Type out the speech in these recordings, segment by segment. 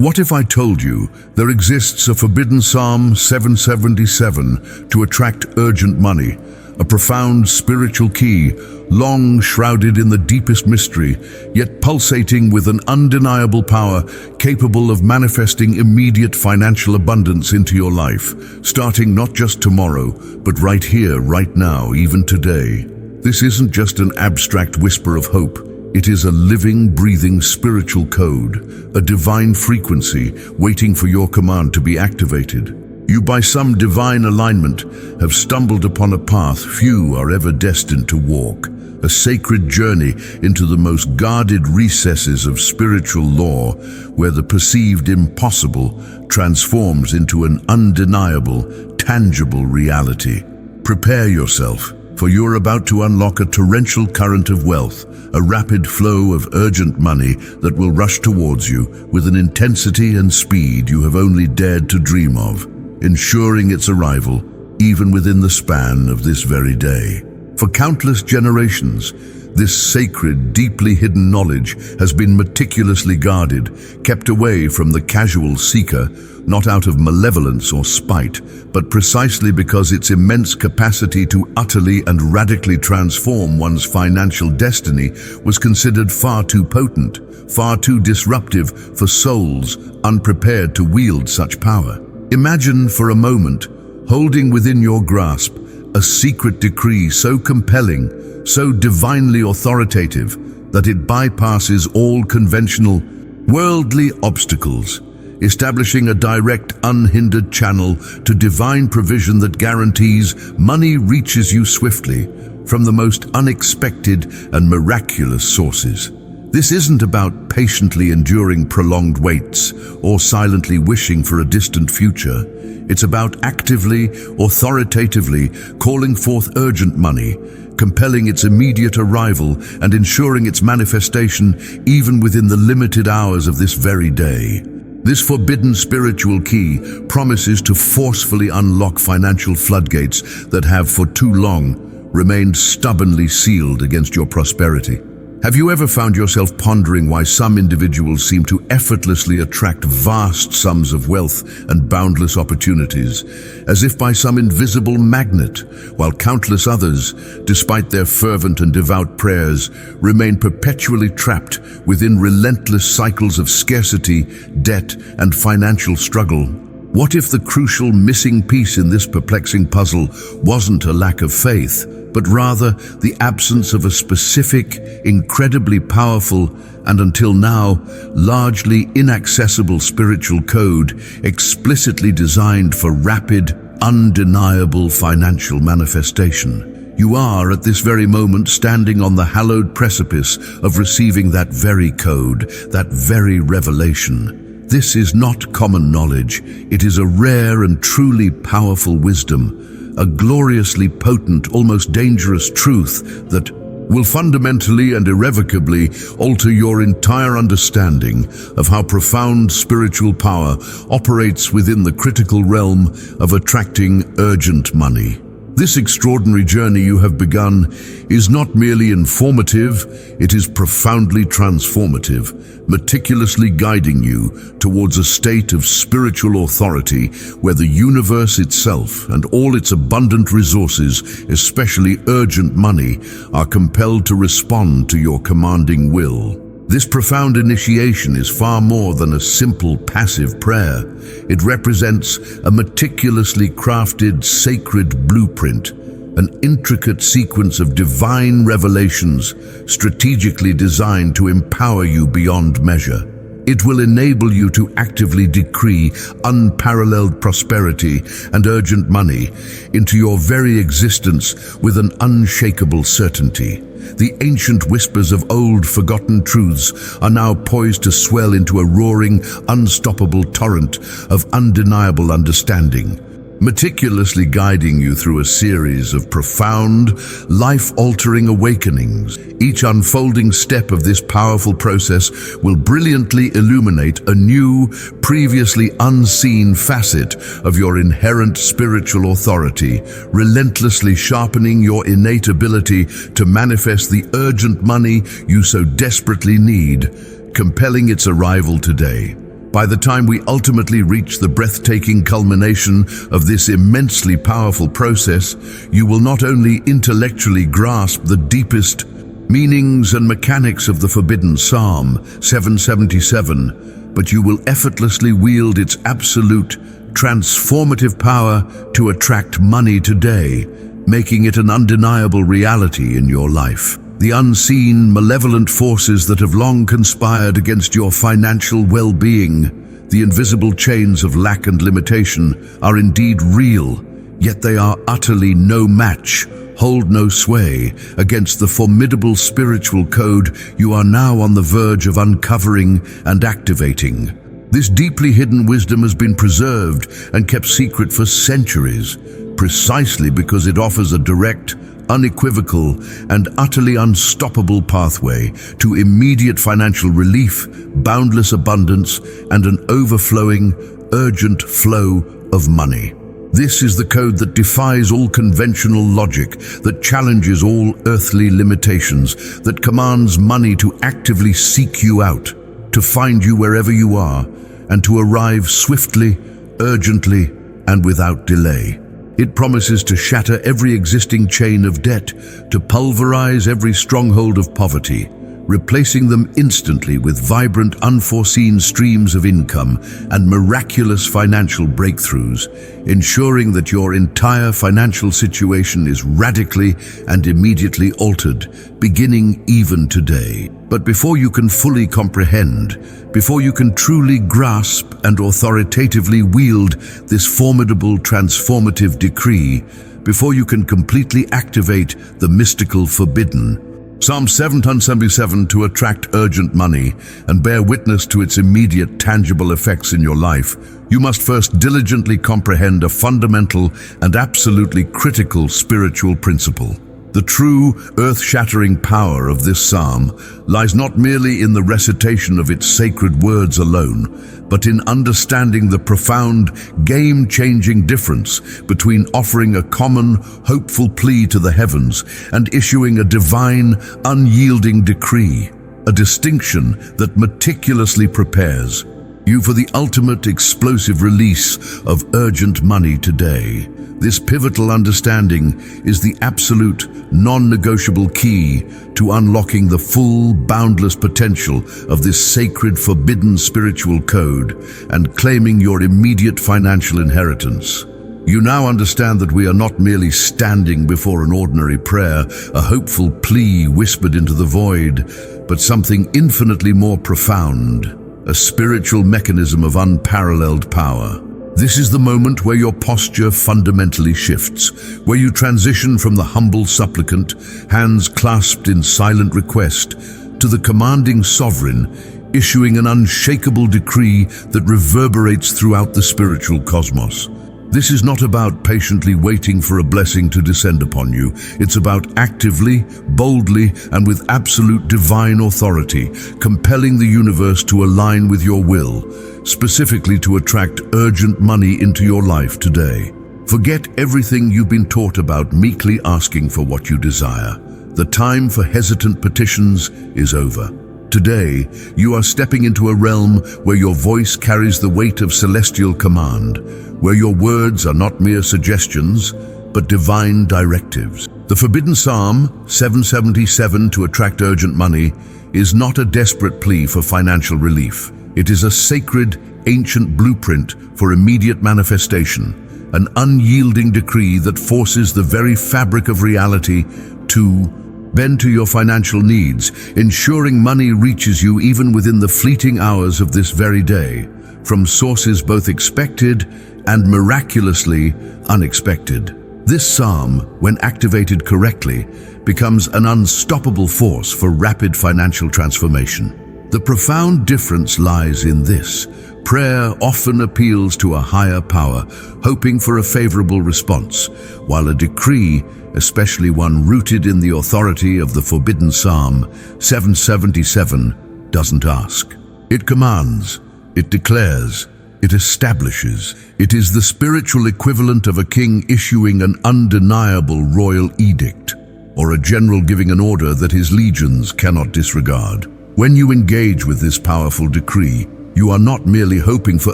What if I told you there exists a forbidden Psalm 777 to attract urgent money, a profound spiritual key, long shrouded in the deepest mystery, yet pulsating with an undeniable power capable of manifesting immediate financial abundance into your life, starting not just tomorrow, but right here, right now, even today. This isn't just an abstract whisper of hope. It is a living, breathing spiritual code, a divine frequency waiting for your command to be activated. You, by some divine alignment, have stumbled upon a path few are ever destined to walk, a sacred journey into the most guarded recesses of spiritual lore, where the perceived impossible transforms into an undeniable, tangible reality. Prepare yourself, for you're about to unlock a torrential current of wealth, a rapid flow of urgent money that will rush towards you with an intensity and speed you have only dared to dream of, ensuring its arrival even within the span of this very day. For countless generations, this sacred, deeply hidden knowledge has been meticulously guarded, kept away from the casual seeker, not out of malevolence or spite, but precisely because its immense capacity to utterly and radically transform one's financial destiny was considered far too potent, far too disruptive for souls unprepared to wield such power. Imagine for a moment, holding within your grasp a secret decree so compelling, so divinely authoritative, that it bypasses all conventional, worldly obstacles, establishing a direct, unhindered channel to divine provision that guarantees money reaches you swiftly from the most unexpected and miraculous sources. This isn't about patiently enduring prolonged waits or silently wishing for a distant future. It's about actively, authoritatively calling forth urgent money, compelling its immediate arrival and ensuring its manifestation even within the limited hours of this very day. This forbidden spiritual key promises to forcefully unlock financial floodgates that have for too long remained stubbornly sealed against your prosperity. Have you ever found yourself pondering why some individuals seem to effortlessly attract vast sums of wealth and boundless opportunities, as if by some invisible magnet, while countless others, despite their fervent and devout prayers, remain perpetually trapped within relentless cycles of scarcity, debt, and financial struggle? What if the crucial missing piece in this perplexing puzzle wasn't a lack of faith, but rather the absence of a specific, incredibly powerful, and until now, largely inaccessible spiritual code explicitly designed for rapid, undeniable financial manifestation? You are, at this very moment, standing on the hallowed precipice of receiving that very code, that very revelation. This is not common knowledge. It is a rare and truly powerful wisdom, a gloriously potent, almost dangerous truth that will fundamentally and irrevocably alter your entire understanding of how profound spiritual power operates within the critical realm of attracting urgent money. This extraordinary journey you have begun is not merely informative, it is profoundly transformative, meticulously guiding you towards a state of spiritual authority where the universe itself and all its abundant resources, especially urgent money, are compelled to respond to your commanding will. This profound initiation is far more than a simple passive prayer. It represents a meticulously crafted sacred blueprint, an intricate sequence of divine revelations strategically designed to empower you beyond measure. It will enable you to actively decree unparalleled prosperity and urgent money into your very existence with an unshakable certainty. The ancient whispers of old forgotten truths are now poised to swell into a roaring, unstoppable torrent of undeniable understanding, meticulously guiding you through a series of profound, life-altering awakenings. Each unfolding step of this powerful process will brilliantly illuminate a new, previously unseen facet of your inherent spiritual authority, relentlessly sharpening your innate ability to manifest the urgent money you so desperately need, compelling its arrival today. By the time we ultimately reach the breathtaking culmination of this immensely powerful process, you will not only intellectually grasp the deepest meanings and mechanics of the forbidden Psalm 777, but you will effortlessly wield its absolute, transformative power to attract money today, making it an undeniable reality in your life. The unseen, malevolent forces that have long conspired against your financial well-being, the invisible chains of lack and limitation, are indeed real, yet they are utterly no match, hold no sway against the formidable spiritual code you are now on the verge of uncovering and activating. This deeply hidden wisdom has been preserved and kept secret for centuries, precisely because it offers a direct, unequivocal, and utterly unstoppable pathway to immediate financial relief, boundless abundance, and an overflowing, urgent flow of money. This is the code that defies all conventional logic, that challenges all earthly limitations, that commands money to actively seek you out, to find you wherever you are, and to arrive swiftly, urgently, and without delay. It promises to shatter every existing chain of debt, to pulverize every stronghold of poverty, replacing them instantly with vibrant, unforeseen streams of income and miraculous financial breakthroughs, ensuring that your entire financial situation is radically and immediately altered, beginning even today. But before you can fully comprehend, before you can truly grasp and authoritatively wield this formidable, transformative decree, before you can completely activate the mystical forbidden, Psalm 777 to attract urgent money and bear witness to its immediate tangible effects in your life, you must first diligently comprehend a fundamental and absolutely critical spiritual principle. The true, earth-shattering power of this psalm lies not merely in the recitation of its sacred words alone, but in understanding the profound, game-changing difference between offering a common, hopeful plea to the heavens and issuing a divine, unyielding decree, a distinction that meticulously prepares you for the ultimate explosive release of urgent money today. This pivotal understanding is the absolute, non-negotiable key to unlocking the full, boundless potential of this sacred, forbidden spiritual code and claiming your immediate financial inheritance. You now understand that we are not merely standing before an ordinary prayer, a hopeful plea whispered into the void, but something infinitely more profound, a spiritual mechanism of unparalleled power. This is the moment where your posture fundamentally shifts, where you transition from the humble supplicant, hands clasped in silent request, to the commanding sovereign, issuing an unshakable decree that reverberates throughout the spiritual cosmos. This is not about patiently waiting for a blessing to descend upon you. It's about actively, boldly, and with absolute divine authority, compelling the universe to align with your will, specifically to attract urgent money into your life today. Forget everything you've been taught about meekly asking for what you desire. The time for hesitant petitions is over. Today, you are stepping into a realm where your voice carries the weight of celestial command, where your words are not mere suggestions, but divine directives. The forbidden Psalm 777 to attract urgent money is not a desperate plea for financial relief. It is a sacred, ancient blueprint for immediate manifestation, an unyielding decree that forces the very fabric of reality to bend to your financial needs, ensuring money reaches you even within the fleeting hours of this very day, from sources both expected and miraculously unexpected. This psalm, when activated correctly, becomes an unstoppable force for rapid financial transformation. The profound difference lies in this. Prayer often appeals to a higher power, hoping for a favorable response, while a decree, especially one rooted in the authority of the forbidden Psalm 777, doesn't ask. It commands, it declares, it establishes. It is the spiritual equivalent of a king issuing an undeniable royal edict, or a general giving an order that his legions cannot disregard. When you engage with this powerful decree, You are not merely hoping for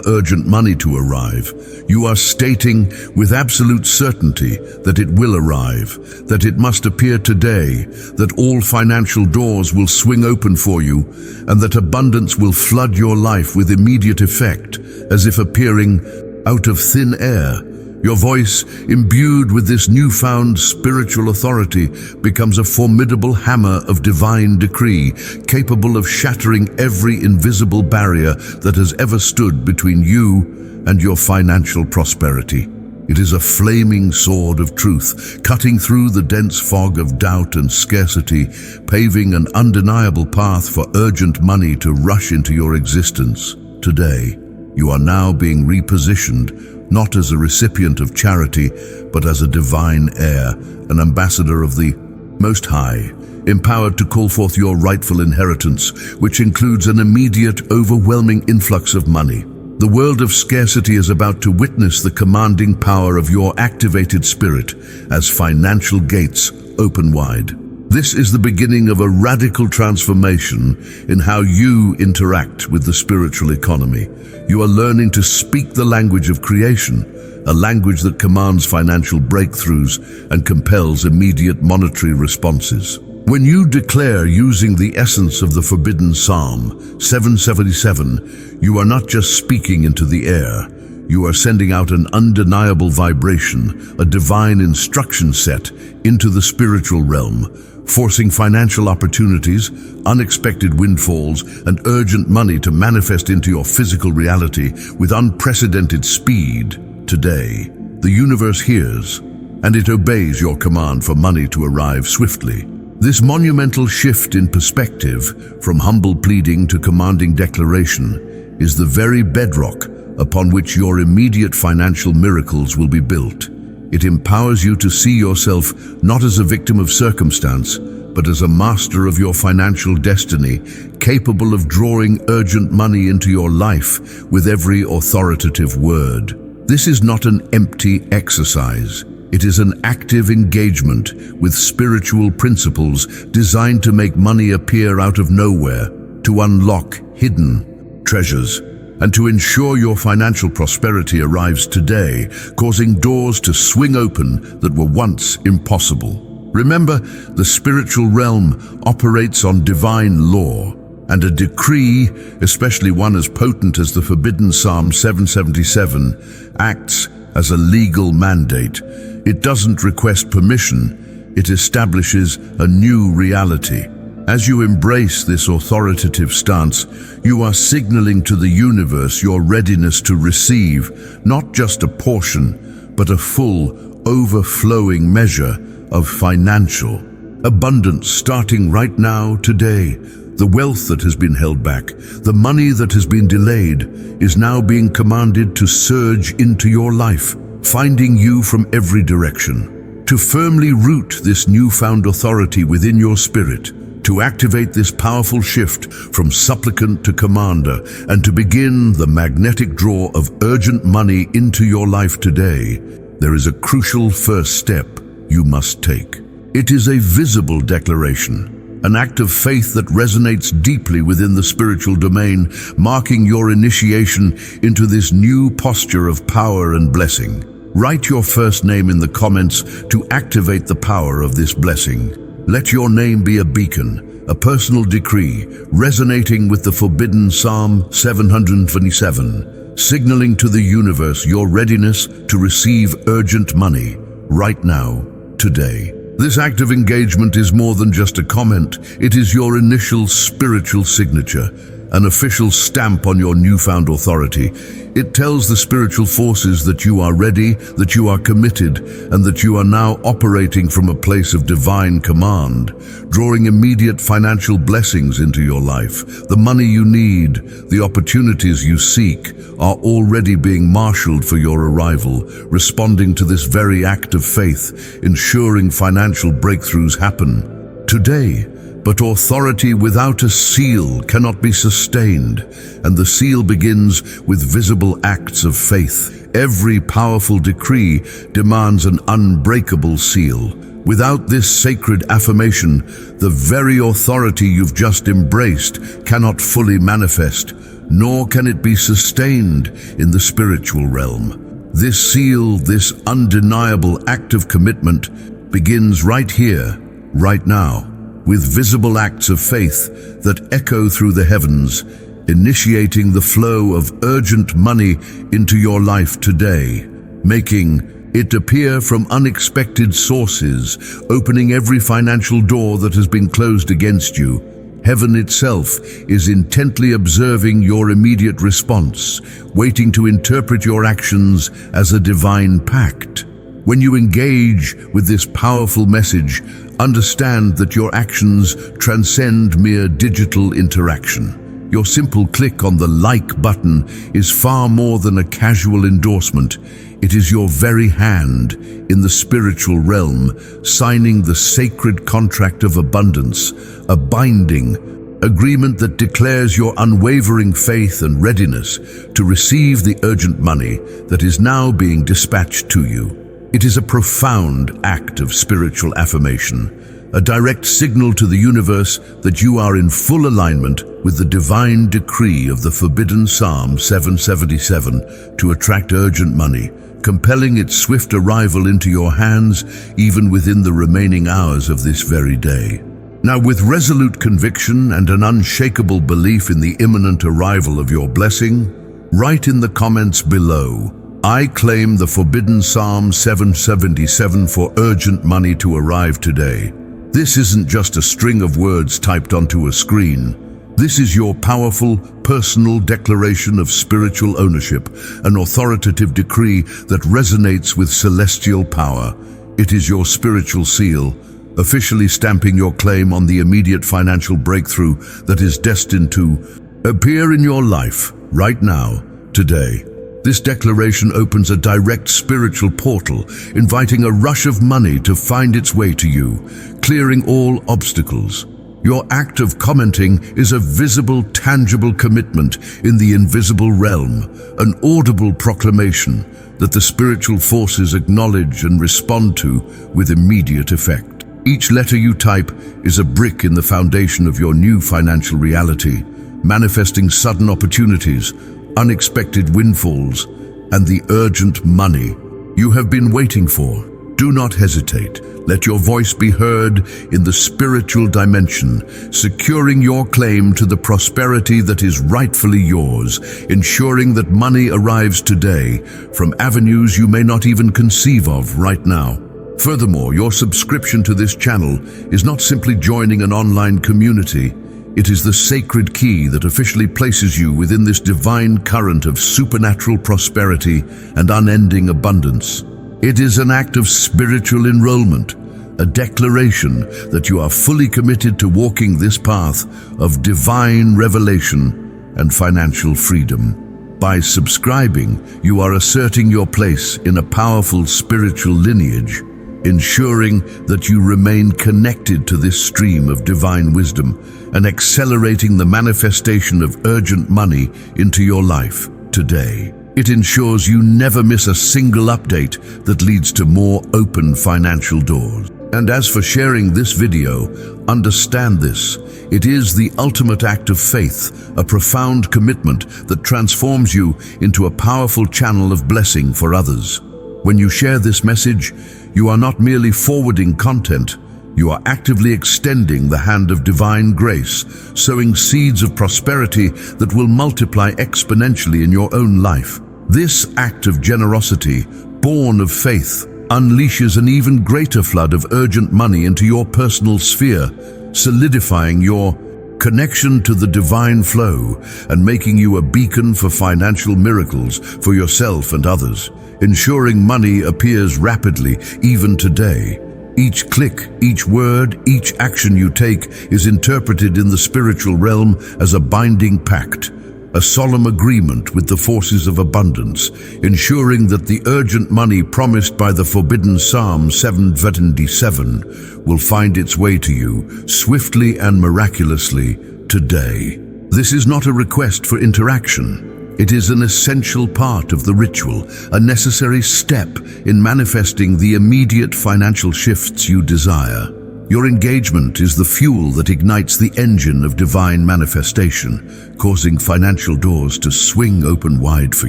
urgent money to arrive. You are stating with absolute certainty that it will arrive, that it must appear today, that all financial doors will swing open for you, and that abundance will flood your life with immediate effect, as if appearing out of thin air. Your voice, imbued with this newfound spiritual authority, becomes a formidable hammer of divine decree, capable of shattering every invisible barrier that has ever stood between you and your financial prosperity. It is a flaming sword of truth, cutting through the dense fog of doubt and scarcity, paving an undeniable path for urgent money to rush into your existence. Today, you are now being repositioned, not as a recipient of charity, but as a divine heir, an ambassador of the Most High, empowered to call forth your rightful inheritance, which includes an immediate, overwhelming influx of money. The world of scarcity is about to witness the commanding power of your activated spirit as financial gates open wide. This is the beginning of a radical transformation in how you interact with the spiritual economy. You are learning to speak the language of creation, a language that commands financial breakthroughs and compels immediate monetary responses. When you declare using the essence of the forbidden Psalm 777, you are not just speaking into the air. You are sending out an undeniable vibration, a divine instruction set into the spiritual realm, forcing financial opportunities, unexpected windfalls, and urgent money to manifest into your physical reality with unprecedented speed. Today, the universe hears, and it obeys your command for money to arrive swiftly. This monumental shift in perspective, from humble pleading to commanding declaration, is the very bedrock upon which your immediate financial miracles will be built. It empowers you to see yourself not as a victim of circumstance, but as a master of your financial destiny, capable of drawing urgent money into your life with every authoritative word. This is not an empty exercise. It is an active engagement with spiritual principles designed to make money appear out of nowhere, to unlock hidden treasures, and to ensure your financial prosperity arrives today, causing doors to swing open that were once impossible. Remember, the spiritual realm operates on divine law, and a decree, especially one as potent as the forbidden Psalm 777, acts as a legal mandate. It doesn't request permission, it establishes a new reality. As you embrace this authoritative stance, you are signaling to the universe your readiness to receive not just a portion, but a full, overflowing measure of financial abundance starting right now, today. The wealth that has been held back, the money that has been delayed, is now being commanded to surge into your life, finding you from every direction. To firmly root this newfound authority within your spirit, to activate this powerful shift from supplicant to commander, and to begin the magnetic draw of urgent money into your life today, there is a crucial first step you must take. It is a visible declaration, an act of faith that resonates deeply within the spiritual domain, marking your initiation into this new posture of power and blessing. Write your first name in the comments to activate the power of this blessing. Let your name be a beacon, a personal decree, resonating with the forbidden Psalm 727, signaling to the universe your readiness to receive urgent money right now, today. This act of engagement is more than just a comment. It is your initial spiritual signature, an official stamp on your newfound authority. It tells the spiritual forces that you are ready, that you are committed, and that you are now operating from a place of divine command, drawing immediate financial blessings into your life. The money you need, the opportunities you seek, are already being marshaled for your arrival, responding to this very act of faith, ensuring financial breakthroughs happen today. But authority without a seal cannot be sustained, and the seal begins with visible acts of faith. Every powerful decree demands an unbreakable seal. Without this sacred affirmation, the very authority you've just embraced cannot fully manifest. nor can it be sustained in the spiritual realm. This seal, this undeniable act of commitment, begins right here, right now, with visible acts of faith that echo through the heavens, initiating the flow of urgent money into your life today, making it appear from unexpected sources, opening every financial door that has been closed against you. Heaven itself is intently observing your immediate response, waiting to interpret your actions as a divine pact. When you engage with this powerful message, understand that your actions transcend mere digital interaction. Your simple click on the like button is far more than a casual endorsement. It is your very hand in the spiritual realm, signing the sacred contract of abundance, a binding agreement that declares your unwavering faith and readiness to receive the urgent money that is now being dispatched to you. It is a profound act of spiritual affirmation, a direct signal to the universe that you are in full alignment with the divine decree of the forbidden Psalm 777 to attract urgent money, compelling its swift arrival into your hands even within the remaining hours of this very day. Now, with resolute conviction and an unshakable belief in the imminent arrival of your blessing, write in the comments below, "I claim the forbidden Psalm 777 for urgent money to arrive today." This isn't just a string of words typed onto a screen. This is your powerful, personal declaration of spiritual ownership, an authoritative decree that resonates with celestial power. It is your spiritual seal, officially stamping your claim on the immediate financial breakthrough that is destined to appear in your life right now, today. This declaration opens a direct spiritual portal, inviting a rush of money to find its way to you, clearing all obstacles. Your act of commenting is a visible, tangible commitment in the invisible realm, an audible proclamation that the spiritual forces acknowledge and respond to with immediate effect. Each letter you type is a brick in the foundation of your new financial reality, manifesting sudden opportunities, unexpected windfalls, and the urgent money you have been waiting for. Do not hesitate. Let your voice be heard in the spiritual dimension, securing your claim to the prosperity that is rightfully yours, ensuring that money arrives today from avenues you may not even conceive of right now. Furthermore, your subscription to this channel is not simply joining an online community. It is the sacred key that officially places you within this divine current of supernatural prosperity and unending abundance. It is an act of spiritual enrollment, a declaration that you are fully committed to walking this path of divine revelation and financial freedom. By subscribing, you are asserting your place in a powerful spiritual lineage, ensuring that you remain connected to this stream of divine wisdom and accelerating the manifestation of urgent money into your life today. It ensures you never miss a single update that leads to more open financial doors. And as for sharing this video, understand this: it is the ultimate act of faith, a profound commitment that transforms you into a powerful channel of blessing for others. When you share this message, you are not merely forwarding content, you are actively extending the hand of divine grace, sowing seeds of prosperity that will multiply exponentially in your own life. This act of generosity, born of faith, unleashes an even greater flood of urgent money into your personal sphere, solidifying your connection to the divine flow and making you a beacon for financial miracles for yourself and others, ensuring money appears rapidly even today. Each click, each word, each action you take is interpreted in the spiritual realm as a binding pact, a solemn agreement with the forces of abundance, ensuring that the urgent money promised by the forbidden Psalm 777 will find its way to you swiftly and miraculously today. This is not a request for interaction. It is an essential part of the ritual, a necessary step in manifesting the immediate financial shifts you desire. Your engagement is the fuel that ignites the engine of divine manifestation, causing financial doors to swing open wide for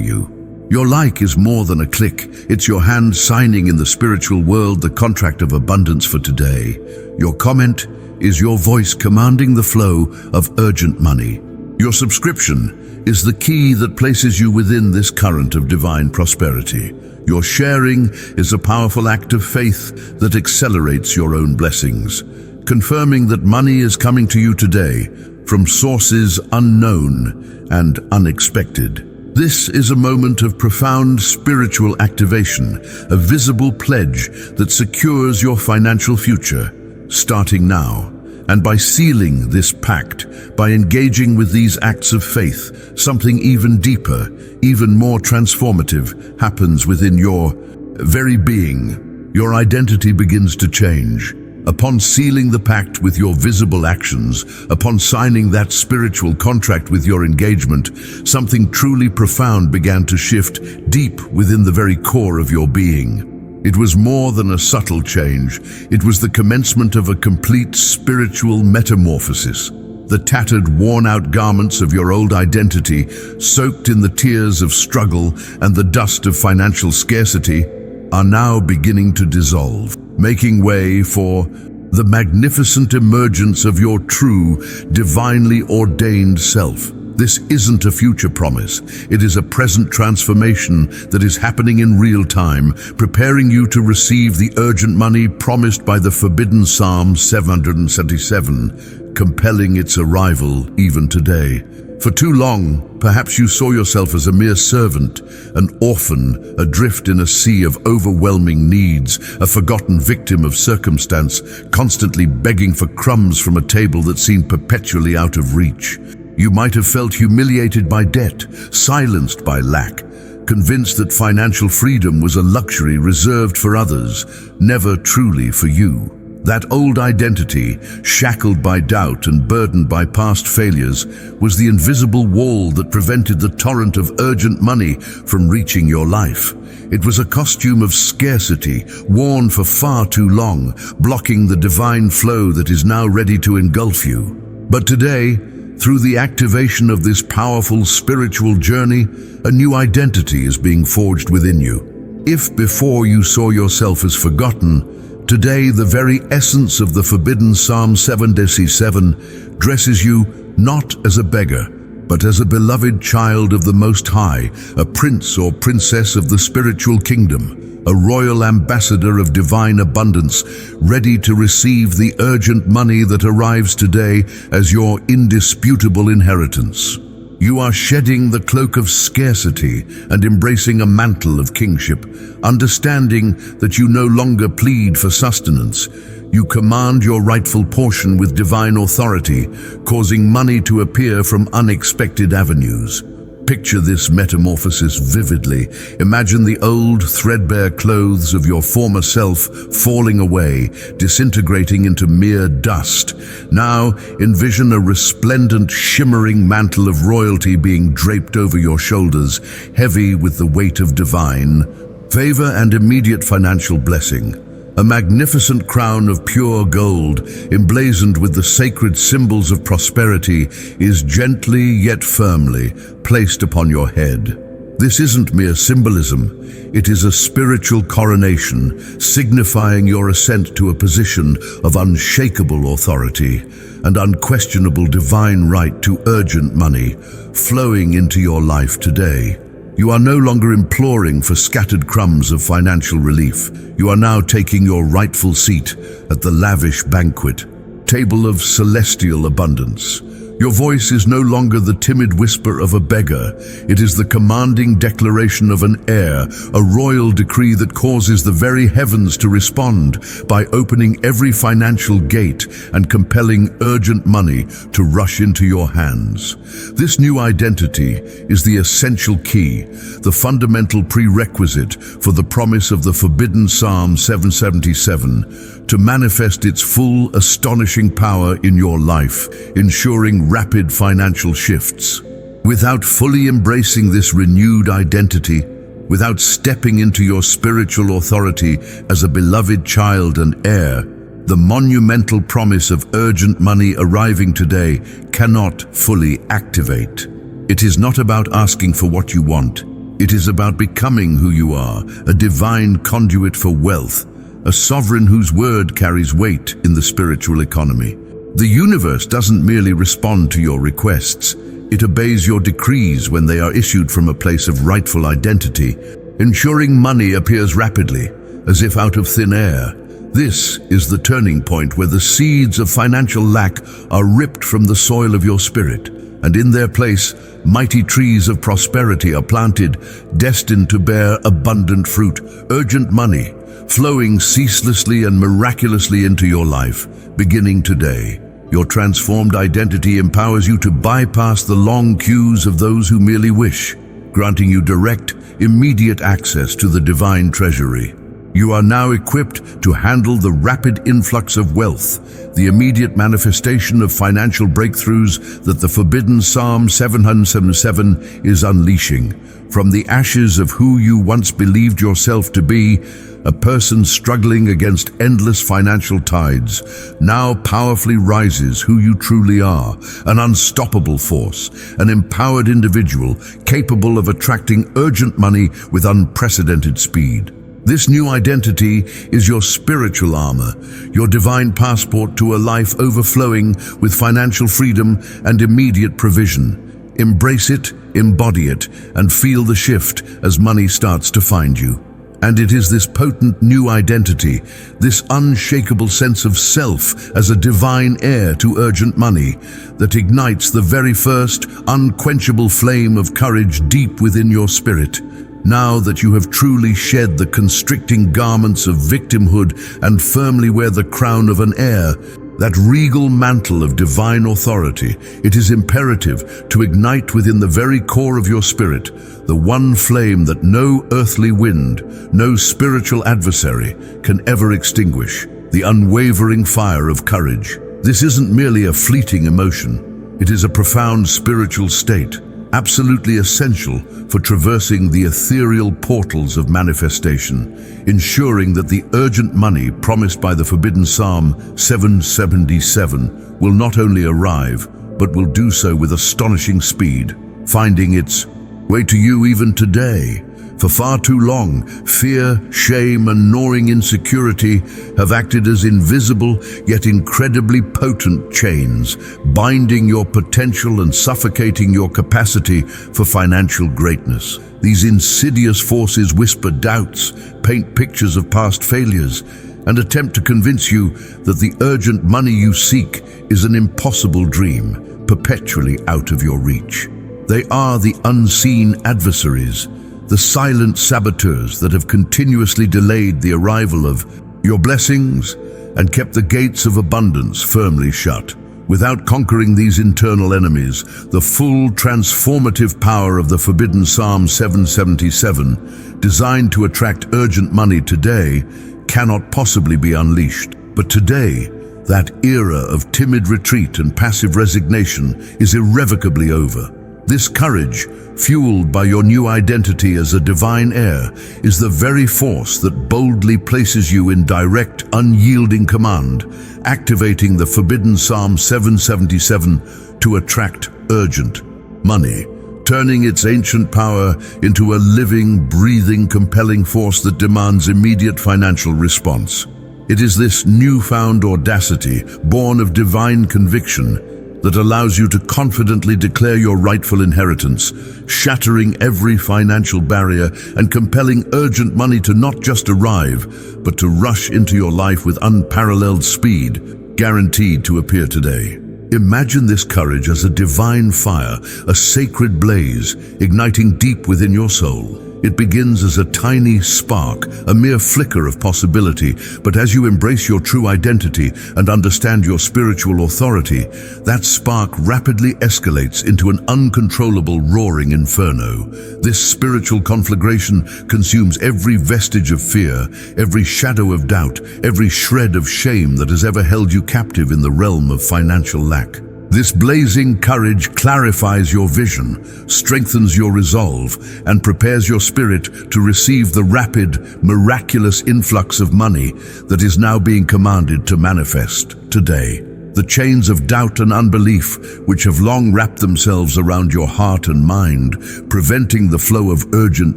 you. Your like is more than a click. It's your hand signing in the spiritual world the contract of abundance for today. Your comment is your voice commanding the flow of urgent money. Your subscription is the key that places you within this current of divine prosperity. Your sharing is a powerful act of faith that accelerates your own blessings, confirming that money is coming to you today from sources unknown and unexpected. This is a moment of profound spiritual activation, a visible pledge that secures your financial future, starting now. And by sealing this pact, by engaging with these acts of faith, something even deeper, even more transformative happens within your very being. Your identity begins to change. Upon sealing the pact with your visible actions, upon signing that spiritual contract with your engagement, something truly profound began to shift deep within the very core of your being. It was more than a subtle change. It was the commencement of a complete spiritual metamorphosis. The tattered, worn-out garments of your old identity, soaked in the tears of struggle and the dust of financial scarcity, are now beginning to dissolve, making way for the magnificent emergence of your true, divinely ordained self. This isn't a future promise. It is a present transformation that is happening in real time, preparing you to receive the urgent money promised by the forbidden Psalm 777, compelling its arrival even today. For too long, perhaps you saw yourself as a mere servant, an orphan, adrift in a sea of overwhelming needs, a forgotten victim of circumstance, constantly begging for crumbs from a table that seemed perpetually out of reach. You might have felt humiliated by debt, silenced by lack, convinced that financial freedom was a luxury reserved for others, never truly for you. That old identity, shackled by doubt and burdened by past failures, was the invisible wall that prevented the torrent of urgent money from reaching your life. It was a costume of scarcity, worn for far too long, blocking the divine flow that is now ready to engulf you. But today, through the activation of this powerful spiritual journey, a new identity is being forged within you. If before you saw yourself as forgotten, today the very essence of the forbidden Psalm 777 dresses you not as a beggar, but as a beloved child of the Most High, a prince or princess of the spiritual kingdom, a royal ambassador of divine abundance, ready to receive the urgent money that arrives today as your indisputable inheritance. You are shedding the cloak of scarcity and embracing a mantle of kingship, understanding that you no longer plead for sustenance. You command your rightful portion with divine authority, causing money to appear from unexpected avenues. Picture this metamorphosis vividly. Imagine the old, threadbare clothes of your former self falling away, disintegrating into mere dust. Now, envision a resplendent, shimmering mantle of royalty being draped over your shoulders, heavy with the weight of divine favor and immediate financial blessing. A magnificent crown of pure gold, emblazoned with the sacred symbols of prosperity, is gently yet firmly placed upon your head. This isn't mere symbolism. It is a spiritual coronation, signifying your ascent to a position of unshakable authority and unquestionable divine right to urgent money flowing into your life today. You are no longer imploring for scattered crumbs of financial relief. You are now taking your rightful seat at the lavish banquet table of celestial abundance. Your voice is no longer the timid whisper of a beggar. It is the commanding declaration of an heir, a royal decree that causes the very heavens to respond by opening every financial gate and compelling urgent money to rush into your hands. This new identity is the essential key, the fundamental prerequisite for the promise of the forbidden Psalm 777 to manifest its full, astonishing power in your life, ensuring rapid financial shifts. Without fully embracing this renewed identity, without stepping into your spiritual authority as a beloved child and heir, the monumental promise of urgent money arriving today cannot fully activate. It is not about asking for what you want. It is about becoming who you are, a divine conduit for wealth, a sovereign whose word carries weight in the spiritual economy. The universe doesn't merely respond to your requests. It obeys your decrees when they are issued from a place of rightful identity, ensuring money appears rapidly, as if out of thin air. This is the turning point where the seeds of financial lack are ripped from the soil of your spirit, and in their place, mighty trees of prosperity are planted, destined to bear abundant fruit. Urgent money, flowing ceaselessly and miraculously into your life, beginning today. Your transformed identity empowers you to bypass the long queues of those who merely wish, granting you direct, immediate access to the divine treasury. You are now equipped to handle the rapid influx of wealth, the immediate manifestation of financial breakthroughs that the forbidden Psalm 777 is unleashing. From the ashes of who you once believed yourself to be, a person struggling against endless financial tides, now powerfully rises who you truly are, an unstoppable force, an empowered individual capable of attracting urgent money with unprecedented speed. This new identity is your spiritual armor, your divine passport to a life overflowing with financial freedom and immediate provision. Embrace it, embody it, and feel the shift as money starts to find you. And it is this potent new identity, this unshakable sense of self as a divine heir to urgent money, that ignites the very first unquenchable flame of courage deep within your spirit. Now that you have truly shed the constricting garments of victimhood and firmly wear the crown of an heir, that regal mantle of divine authority, it is imperative to ignite within the very core of your spirit the one flame that no earthly wind, no spiritual adversary can ever extinguish, the unwavering fire of courage. This isn't merely a fleeting emotion. It is a profound spiritual state, absolutely essential for traversing the ethereal portals of manifestation, ensuring that the urgent money promised by the forbidden Psalm 777 will not only arrive, but will do so with astonishing speed, finding its way to you even today. For far too long, fear, shame, and gnawing insecurity have acted as invisible yet incredibly potent chains, binding your potential and suffocating your capacity for financial greatness. These insidious forces whisper doubts, paint pictures of past failures, and attempt to convince you that the urgent money you seek is an impossible dream, perpetually out of your reach. They are the unseen adversaries, the silent saboteurs that have continuously delayed the arrival of your blessings and kept the gates of abundance firmly shut. Without conquering these internal enemies, the full transformative power of the forbidden Psalm 777, designed to attract urgent money today, cannot possibly be unleashed. But today, that era of timid retreat and passive resignation is irrevocably over. This courage, fueled by your new identity as a divine heir, is the very force that boldly places you in direct, unyielding command, activating the forbidden Psalm 777 to attract urgent money, turning its ancient power into a living, breathing, compelling force that demands immediate financial response. It is this newfound audacity, born of divine conviction, that allows you to confidently declare your rightful inheritance, shattering every financial barrier and compelling urgent money to not just arrive, but to rush into your life with unparalleled speed, guaranteed to appear today. Imagine this courage as a divine fire, a sacred blaze, igniting deep within your soul. It begins as a tiny spark, a mere flicker of possibility, but as you embrace your true identity and understand your spiritual authority, that spark rapidly escalates into an uncontrollable roaring inferno. This spiritual conflagration consumes every vestige of fear, every shadow of doubt, every shred of shame that has ever held you captive in the realm of financial lack. This blazing courage clarifies your vision, strengthens your resolve, and prepares your spirit to receive the rapid, miraculous influx of money that is now being commanded to manifest today. The chains of doubt and unbelief, which have long wrapped themselves around your heart and mind, preventing the flow of urgent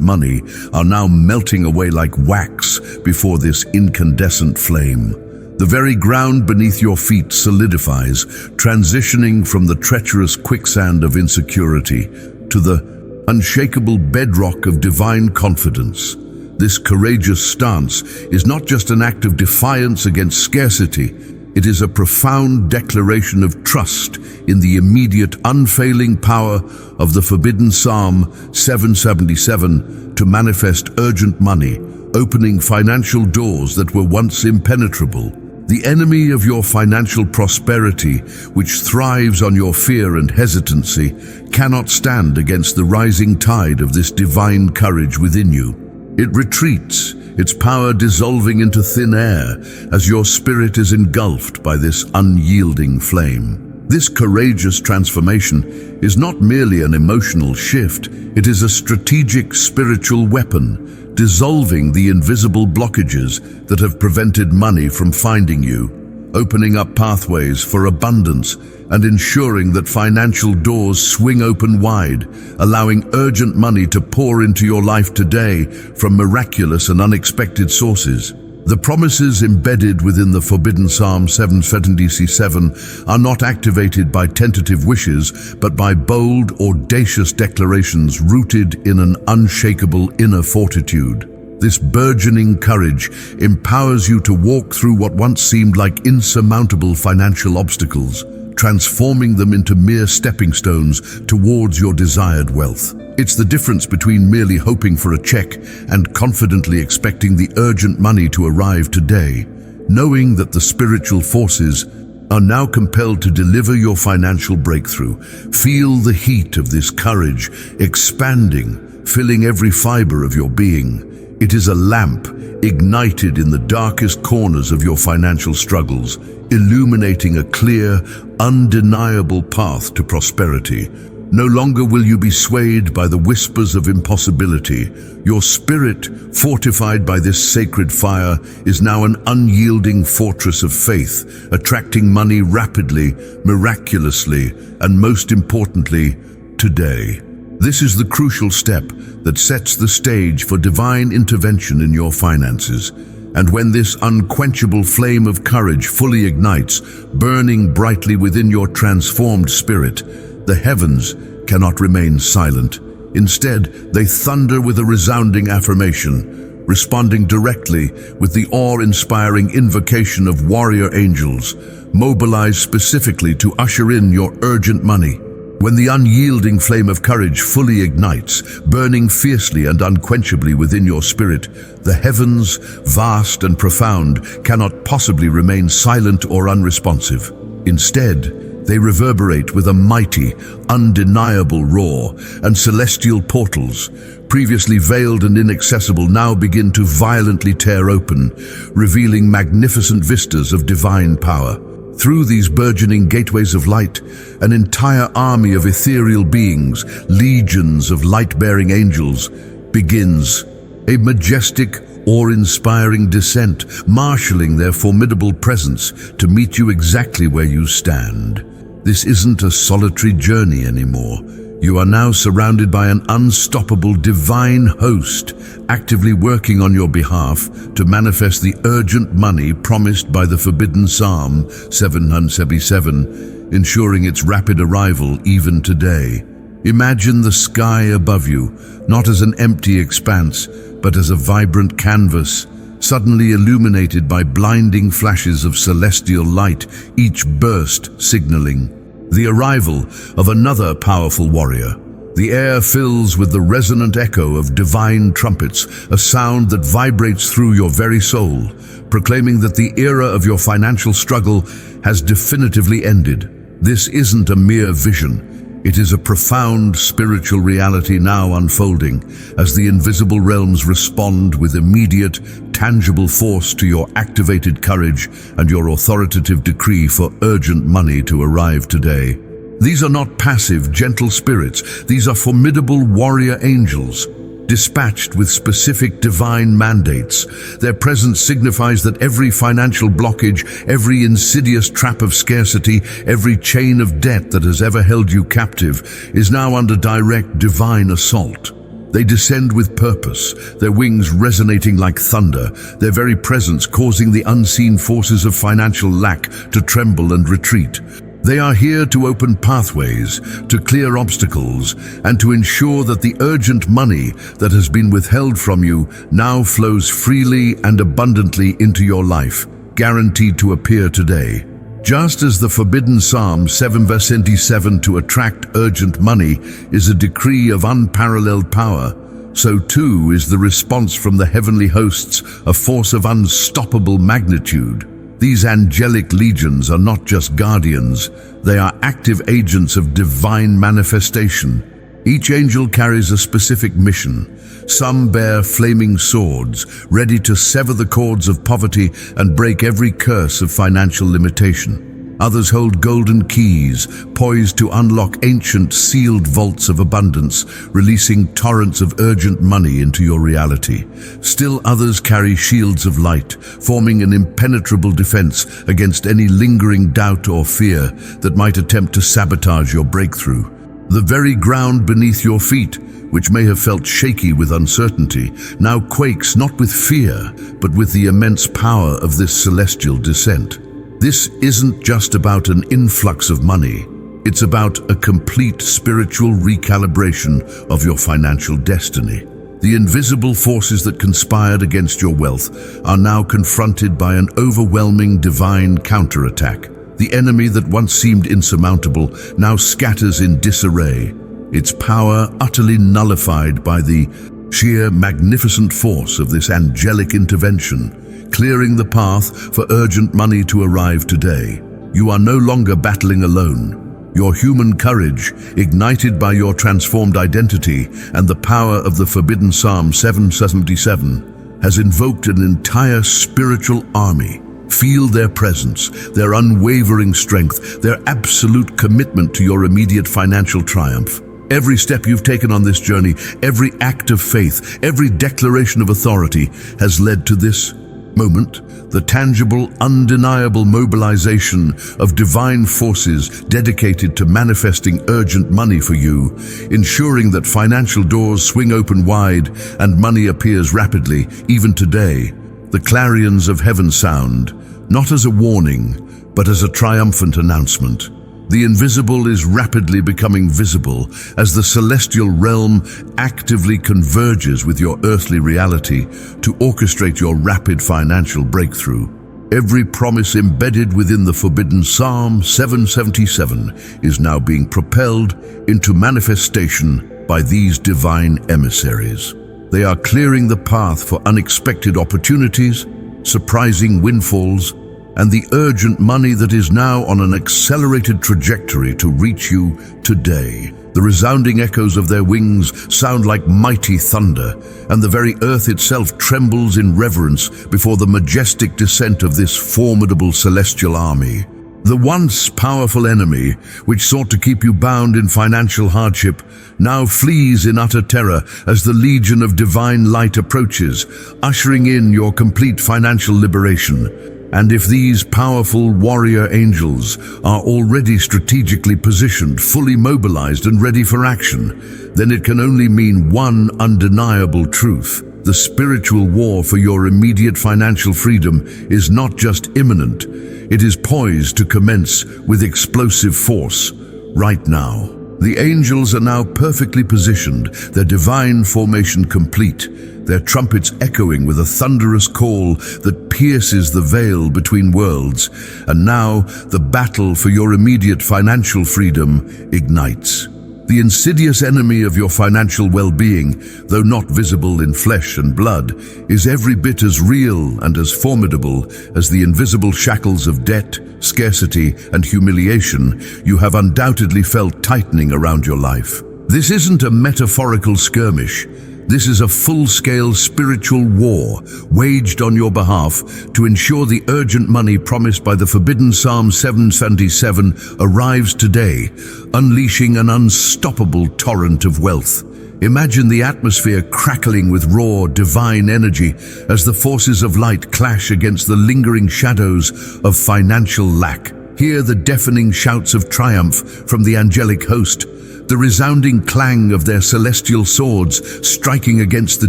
money, are now melting away like wax before this incandescent flame. The very ground beneath your feet solidifies, transitioning from the treacherous quicksand of insecurity to the unshakable bedrock of divine confidence. This courageous stance is not just an act of defiance against scarcity, it is a profound declaration of trust in the immediate, unfailing power of the forbidden Psalm 777 to manifest urgent money, opening financial doors that were once impenetrable. The enemy of your financial prosperity, which thrives on your fear and hesitancy, cannot stand against the rising tide of this divine courage within you. It retreats, its power dissolving into thin air as your spirit is engulfed by this unyielding flame. This courageous transformation is not merely an emotional shift, it is a strategic spiritual weapon, dissolving the invisible blockages that have prevented money from finding you, opening up pathways for abundance and ensuring that financial doors swing open wide, allowing urgent money to pour into your life today from miraculous and unexpected sources. The promises embedded within the forbidden Psalm 777 are not activated by tentative wishes, but by bold, audacious declarations rooted in an unshakable inner fortitude. This burgeoning courage empowers you to walk through what once seemed like insurmountable financial obstacles, transforming them into mere stepping stones towards your desired wealth. It's the difference between merely hoping for a check and confidently expecting the urgent money to arrive today, knowing that the spiritual forces are now compelled to deliver your financial breakthrough. Feel the heat of this courage expanding, filling every fiber of your being. It is a lamp ignited in the darkest corners of your financial struggles, illuminating a clear, undeniable path to prosperity. No longer will you be swayed by the whispers of impossibility. Your spirit, fortified by this sacred fire, is now an unyielding fortress of faith, attracting money rapidly, miraculously, and most importantly, today. This is the crucial step that sets the stage for divine intervention in your finances. And when this unquenchable flame of courage fully ignites, burning brightly within your transformed spirit, the heavens cannot remain silent. Instead, they thunder with a resounding affirmation, responding directly with the awe-inspiring invocation of warrior angels, mobilized specifically to usher in your urgent money. When the unyielding flame of courage fully ignites, burning fiercely and unquenchably within your spirit, the heavens, vast and profound, cannot possibly remain silent or unresponsive. Instead, they reverberate with a mighty, undeniable roar, and celestial portals, previously veiled and inaccessible, now begin to violently tear open, revealing magnificent vistas of divine power. Through these burgeoning gateways of light, an entire army of ethereal beings, legions of light-bearing angels, begins a majestic, awe-inspiring descent, marshalling their formidable presence to meet you exactly where you stand. This isn't a solitary journey anymore. You are now surrounded by an unstoppable divine host, actively working on your behalf to manifest the urgent money promised by the forbidden Psalm 777, ensuring its rapid arrival even today. Imagine the sky above you, not as an empty expanse, but as a vibrant canvas, suddenly illuminated by blinding flashes of celestial light, each burst signaling the arrival of another powerful warrior. The air fills with the resonant echo of divine trumpets, a sound that vibrates through your very soul, proclaiming that the era of your financial struggle has definitively ended. This isn't a mere vision. It is a profound spiritual reality now unfolding as the invisible realms respond with immediate, tangible force to your activated courage and your authoritative decree for urgent money to arrive today. These are not passive, gentle spirits. These are formidable warrior angels, dispatched with specific divine mandates. Their presence signifies that every financial blockage, every insidious trap of scarcity, every chain of debt that has ever held you captive is now under direct divine assault. They descend with purpose, their wings resonating like thunder, their very presence causing the unseen forces of financial lack to tremble and retreat. They are here to open pathways, to clear obstacles, and to ensure that the urgent money that has been withheld from you now flows freely and abundantly into your life, guaranteed to appear today. Just as the forbidden Psalm 7 verse 27 to attract urgent money is a decree of unparalleled power, so too is the response from the heavenly hosts a force of unstoppable magnitude. These angelic legions are not just guardians, they are active agents of divine manifestation. Each angel carries a specific mission. Some bear flaming swords, ready to sever the cords of poverty and break every curse of financial limitation. Others hold golden keys, poised to unlock ancient sealed vaults of abundance, releasing torrents of urgent money into your reality. Still others carry shields of light, forming an impenetrable defense against any lingering doubt or fear that might attempt to sabotage your breakthrough. The very ground beneath your feet, which may have felt shaky with uncertainty, now quakes not with fear, but with the immense power of this celestial descent. This isn't just about an influx of money. It's about a complete spiritual recalibration of your financial destiny. The invisible forces that conspired against your wealth are now confronted by an overwhelming divine counterattack. The enemy that once seemed insurmountable now scatters in disarray, its power utterly nullified by the sheer magnificent force of this angelic intervention, clearing the path for urgent money to arrive today. You are no longer battling alone. Your human courage, ignited by your transformed identity and the power of the forbidden Psalm 777, has invoked an entire spiritual army. Feel their presence, their unwavering strength, their absolute commitment to your immediate financial triumph. Every step you've taken on this journey, every act of faith, every declaration of authority has led to this moment, the tangible, undeniable mobilization of divine forces dedicated to manifesting urgent money for you, ensuring that financial doors swing open wide and money appears rapidly, even today. The clarions of heaven sound, not as a warning, but as a triumphant announcement. The invisible is rapidly becoming visible as the celestial realm actively converges with your earthly reality to orchestrate your rapid financial breakthrough. Every promise embedded within the forbidden Psalm 777 is now being propelled into manifestation by these divine emissaries. They are clearing the path for unexpected opportunities, surprising windfalls, and the urgent money that is now on an accelerated trajectory to reach you today. The resounding echoes of their wings sound like mighty thunder, and the very earth itself trembles in reverence before the majestic descent of this formidable celestial army. The once powerful enemy, which sought to keep you bound in financial hardship, now flees in utter terror as the legion of divine light approaches, ushering in your complete financial liberation. And if these powerful warrior angels are already strategically positioned, fully mobilized and ready for action, then it can only mean one undeniable truth. The spiritual war for your immediate financial freedom is not just imminent, it is poised to commence with explosive force right now. The angels are now perfectly positioned, their divine formation complete, their trumpets echoing with a thunderous call that pierces the veil between worlds. And now the battle for your immediate financial freedom ignites. The insidious enemy of your financial well-being, though not visible in flesh and blood, is every bit as real and as formidable as the invisible shackles of debt, scarcity, and humiliation you have undoubtedly felt tightening around your life. This isn't a metaphorical skirmish. This is a full-scale spiritual war waged on your behalf to ensure the urgent money promised by the forbidden Psalm 777 arrives today, unleashing an unstoppable torrent of wealth. Imagine the atmosphere crackling with raw, divine energy as the forces of light clash against the lingering shadows of financial lack. Hear the deafening shouts of triumph from the angelic host, the resounding clang of their celestial swords striking against the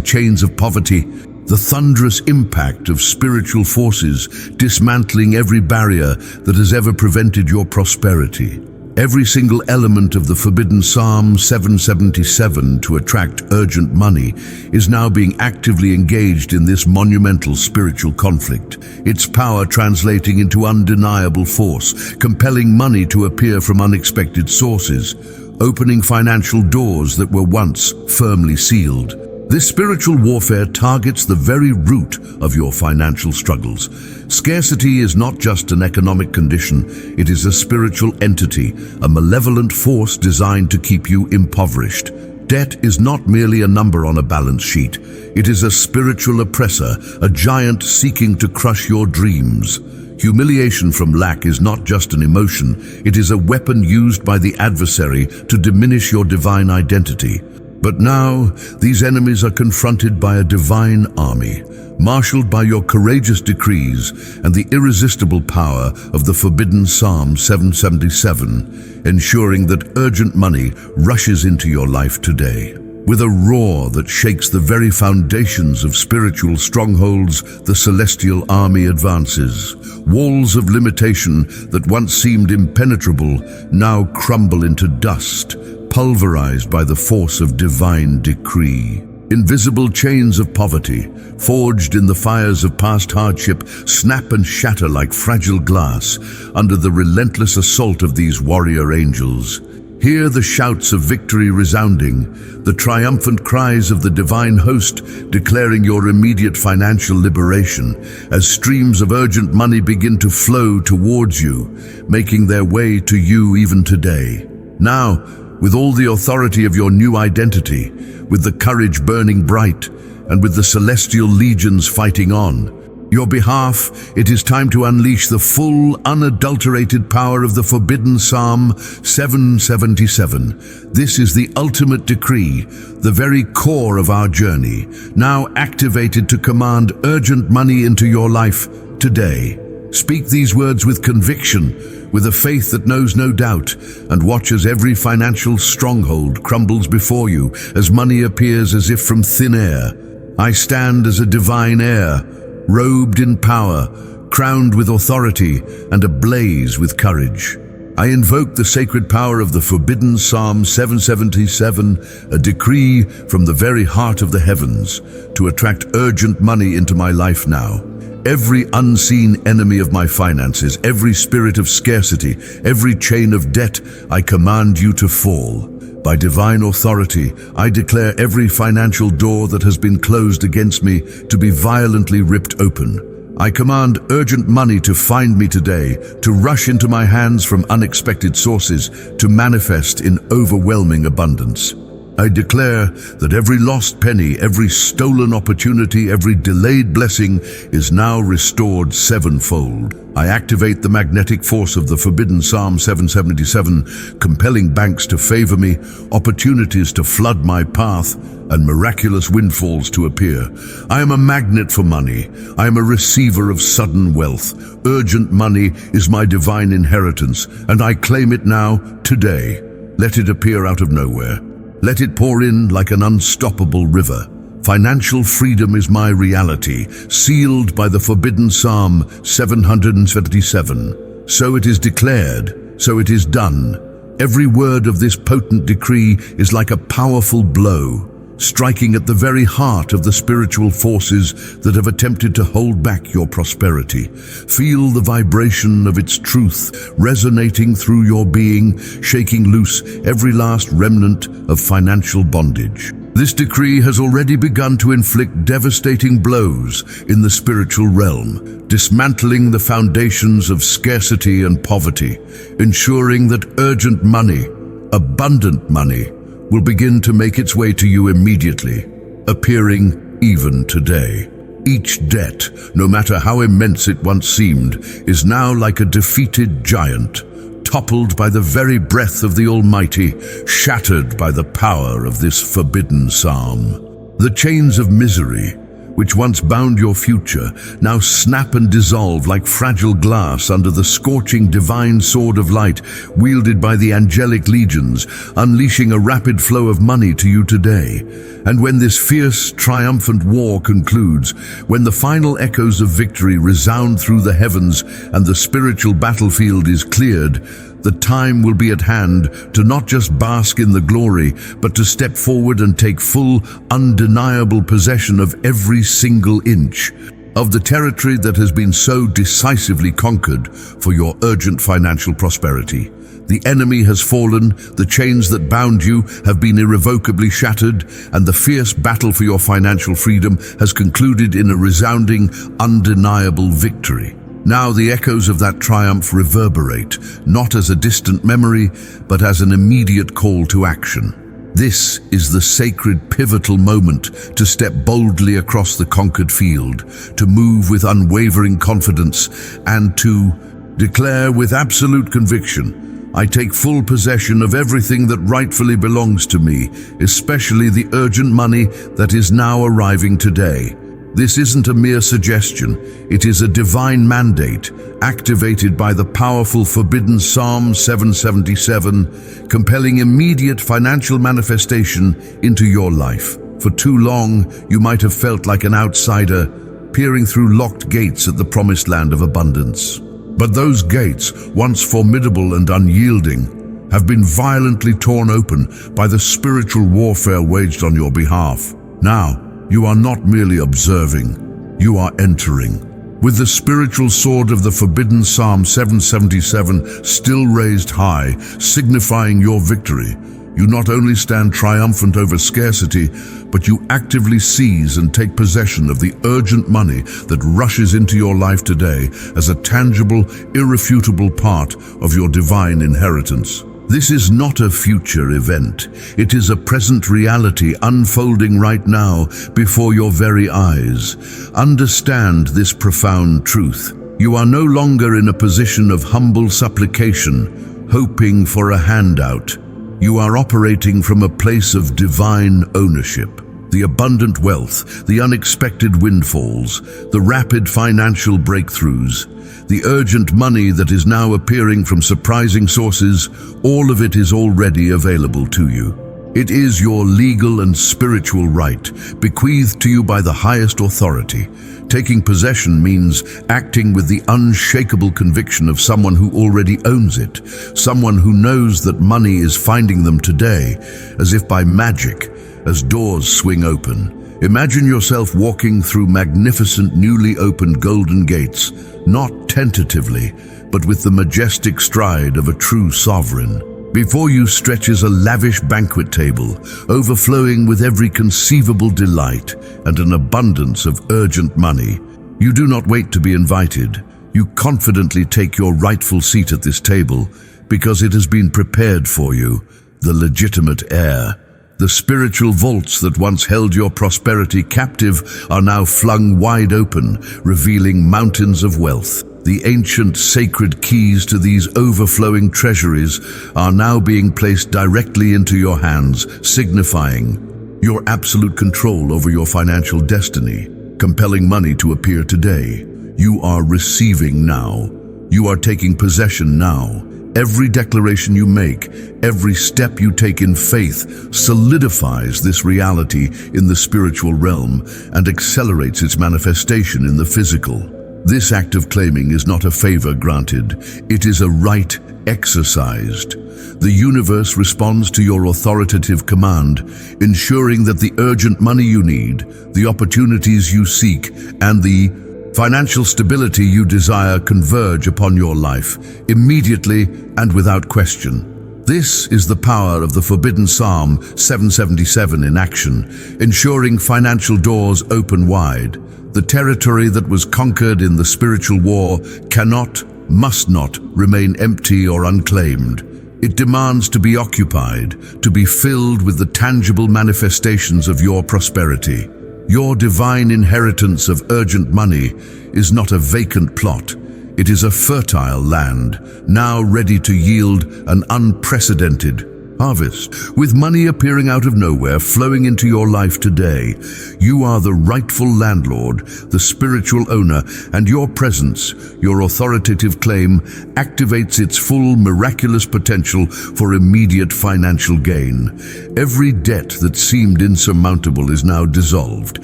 chains of poverty, the thunderous impact of spiritual forces dismantling every barrier that has ever prevented your prosperity. Every single element of the forbidden Psalm 777 to attract urgent money is now being actively engaged in this monumental spiritual conflict, its power translating into undeniable force, compelling money to appear from unexpected sources, opening financial doors that were once firmly sealed. This spiritual warfare targets the very root of your financial struggles. Scarcity is not just an economic condition, it is a spiritual entity, a malevolent force designed to keep you impoverished. Debt is not merely a number on a balance sheet. It is a spiritual oppressor, a giant seeking to crush your dreams. Humiliation from lack is not just an emotion, it is a weapon used by the adversary to diminish your divine identity. But now, these enemies are confronted by a divine army, marshaled by your courageous decrees and the irresistible power of the forbidden Psalm 777, ensuring that urgent money rushes into your life today. With a roar that shakes the very foundations of spiritual strongholds, the celestial army advances. Walls of limitation that once seemed impenetrable now crumble into dust, pulverized by the force of divine decree. Invisible chains of poverty, forged in the fires of past hardship, snap and shatter like fragile glass under the relentless assault of these warrior angels. Hear the shouts of victory resounding, the triumphant cries of the divine host declaring your immediate financial liberation as streams of urgent money begin to flow towards you, making their way to you even today. Now, with all the authority of your new identity, with the courage burning bright, and with the celestial legions fighting on your behalf, it is time to unleash the full, unadulterated power of the forbidden Psalm 777. This is the ultimate decree, the very core of our journey, now activated to command urgent money into your life today. Speak these words with conviction, with a faith that knows no doubt, and watch as every financial stronghold crumbles before you as money appears as if from thin air. I stand as a divine heir, robed in power, crowned with authority, and ablaze with courage. I invoke the sacred power of the forbidden Psalm 777, a decree from the very heart of the heavens, to attract urgent money into my life now. Every unseen enemy of my finances, every spirit of scarcity, every chain of debt, I command you to fall. By divine authority, I declare every financial door that has been closed against me to be violently ripped open. I command urgent money to find me today, to rush into my hands from unexpected sources, to manifest in overwhelming abundance. I declare that every lost penny, every stolen opportunity, every delayed blessing is now restored sevenfold. I activate the magnetic force of the forbidden Psalm 777, compelling banks to favor me, opportunities to flood my path, and miraculous windfalls to appear. I am a magnet for money. I am a receiver of sudden wealth. Urgent money is my divine inheritance, and I claim it now, today. Let it appear out of nowhere. Let it pour in like an unstoppable river. Financial freedom is my reality, sealed by the forbidden Psalm 777. So it is declared, so it is done. Every word of this potent decree is like a powerful blow. striking at the very heart of the spiritual forces that have attempted to hold back your prosperity. Feel the vibration of its truth resonating through your being, shaking loose every last remnant of financial bondage. This decree has already begun to inflict devastating blows in the spiritual realm, dismantling the foundations of scarcity and poverty, ensuring that urgent money, abundant money, will begin to make its way to you immediately, appearing even today. Each debt, no matter how immense it once seemed, is now like a defeated giant, toppled by the very breath of the Almighty, shattered by the power of this forbidden psalm. The chains of misery, which once bound your future, now snap and dissolve like fragile glass under the scorching divine sword of light wielded by the angelic legions, unleashing a rapid flow of money to you today. And when this fierce, triumphant war concludes, when the final echoes of victory resound through the heavens and the spiritual battlefield is cleared, the time will be at hand to not just bask in the glory, but to step forward and take full, undeniable possession of every single inch of the territory that has been so decisively conquered for your urgent financial prosperity. The enemy has fallen, the chains that bound you have been irrevocably shattered, and the fierce battle for your financial freedom has concluded in a resounding, undeniable victory. Now the echoes of that triumph reverberate, not as a distant memory, but as an immediate call to action. This is the sacred, pivotal moment to step boldly across the conquered field, to move with unwavering confidence, and to declare with absolute conviction, I take full possession of everything that rightfully belongs to me, especially the urgent money that is now arriving today. This isn't a mere suggestion, it is a divine mandate, activated by the powerful forbidden Psalm 777, compelling immediate financial manifestation into your life. For too long, you might have felt like an outsider, peering through locked gates at the promised land of abundance. But those gates, once formidable and unyielding, have been violently torn open by the spiritual warfare waged on your behalf. Now, you are not merely observing, you are entering. With the spiritual sword of the forbidden Psalm 777 still raised high, signifying your victory, you not only stand triumphant over scarcity, but you actively seize and take possession of the urgent money that rushes into your life today as a tangible, irrefutable part of your divine inheritance. This is not a future event. It is a present reality unfolding right now before your very eyes. Understand this profound truth. You are no longer in a position of humble supplication, hoping for a handout. You are operating from a place of divine ownership. The abundant wealth, the unexpected windfalls, the rapid financial breakthroughs, the urgent money that is now appearing from surprising sources, all of it is already available to you. It is your legal and spiritual right, bequeathed to you by the highest authority. Taking possession means acting with the unshakable conviction of someone who already owns it, someone who knows that money is finding them today, as if by magic, as doors swing open. Imagine yourself walking through magnificent, newly opened golden gates, not tentatively, but with the majestic stride of a true sovereign. Before you stretches a lavish banquet table, overflowing with every conceivable delight and an abundance of urgent money. You do not wait to be invited. You confidently take your rightful seat at this table because it has been prepared for you, the legitimate heir. The spiritual vaults that once held your prosperity captive are now flung wide open, revealing mountains of wealth. The ancient sacred keys to these overflowing treasuries are now being placed directly into your hands, signifying your absolute control over your financial destiny, compelling money to appear today. You are receiving now. You are taking possession now. Every declaration you make, every step you take in faith solidifies this reality in the spiritual realm and accelerates its manifestation in the physical. This act of claiming is not a favor granted. It is a right exercised. The universe responds to your authoritative command, ensuring that the urgent money you need, the opportunities you seek, and the financial stability you desire converge upon your life, immediately and without question. This is the power of the forbidden Psalm 777 in action, ensuring financial doors open wide. The territory that was conquered in the spiritual war cannot, must not remain empty or unclaimed. It demands to be occupied, to be filled with the tangible manifestations of your prosperity. Your divine inheritance of urgent money is not a vacant plot. It is a fertile land, now ready to yield an unprecedented harvest. With money appearing out of nowhere, flowing into your life today, you are the rightful landlord, the spiritual owner, and your presence, your authoritative claim, activates its full miraculous potential for immediate financial gain. Every debt that seemed insurmountable is now dissolved.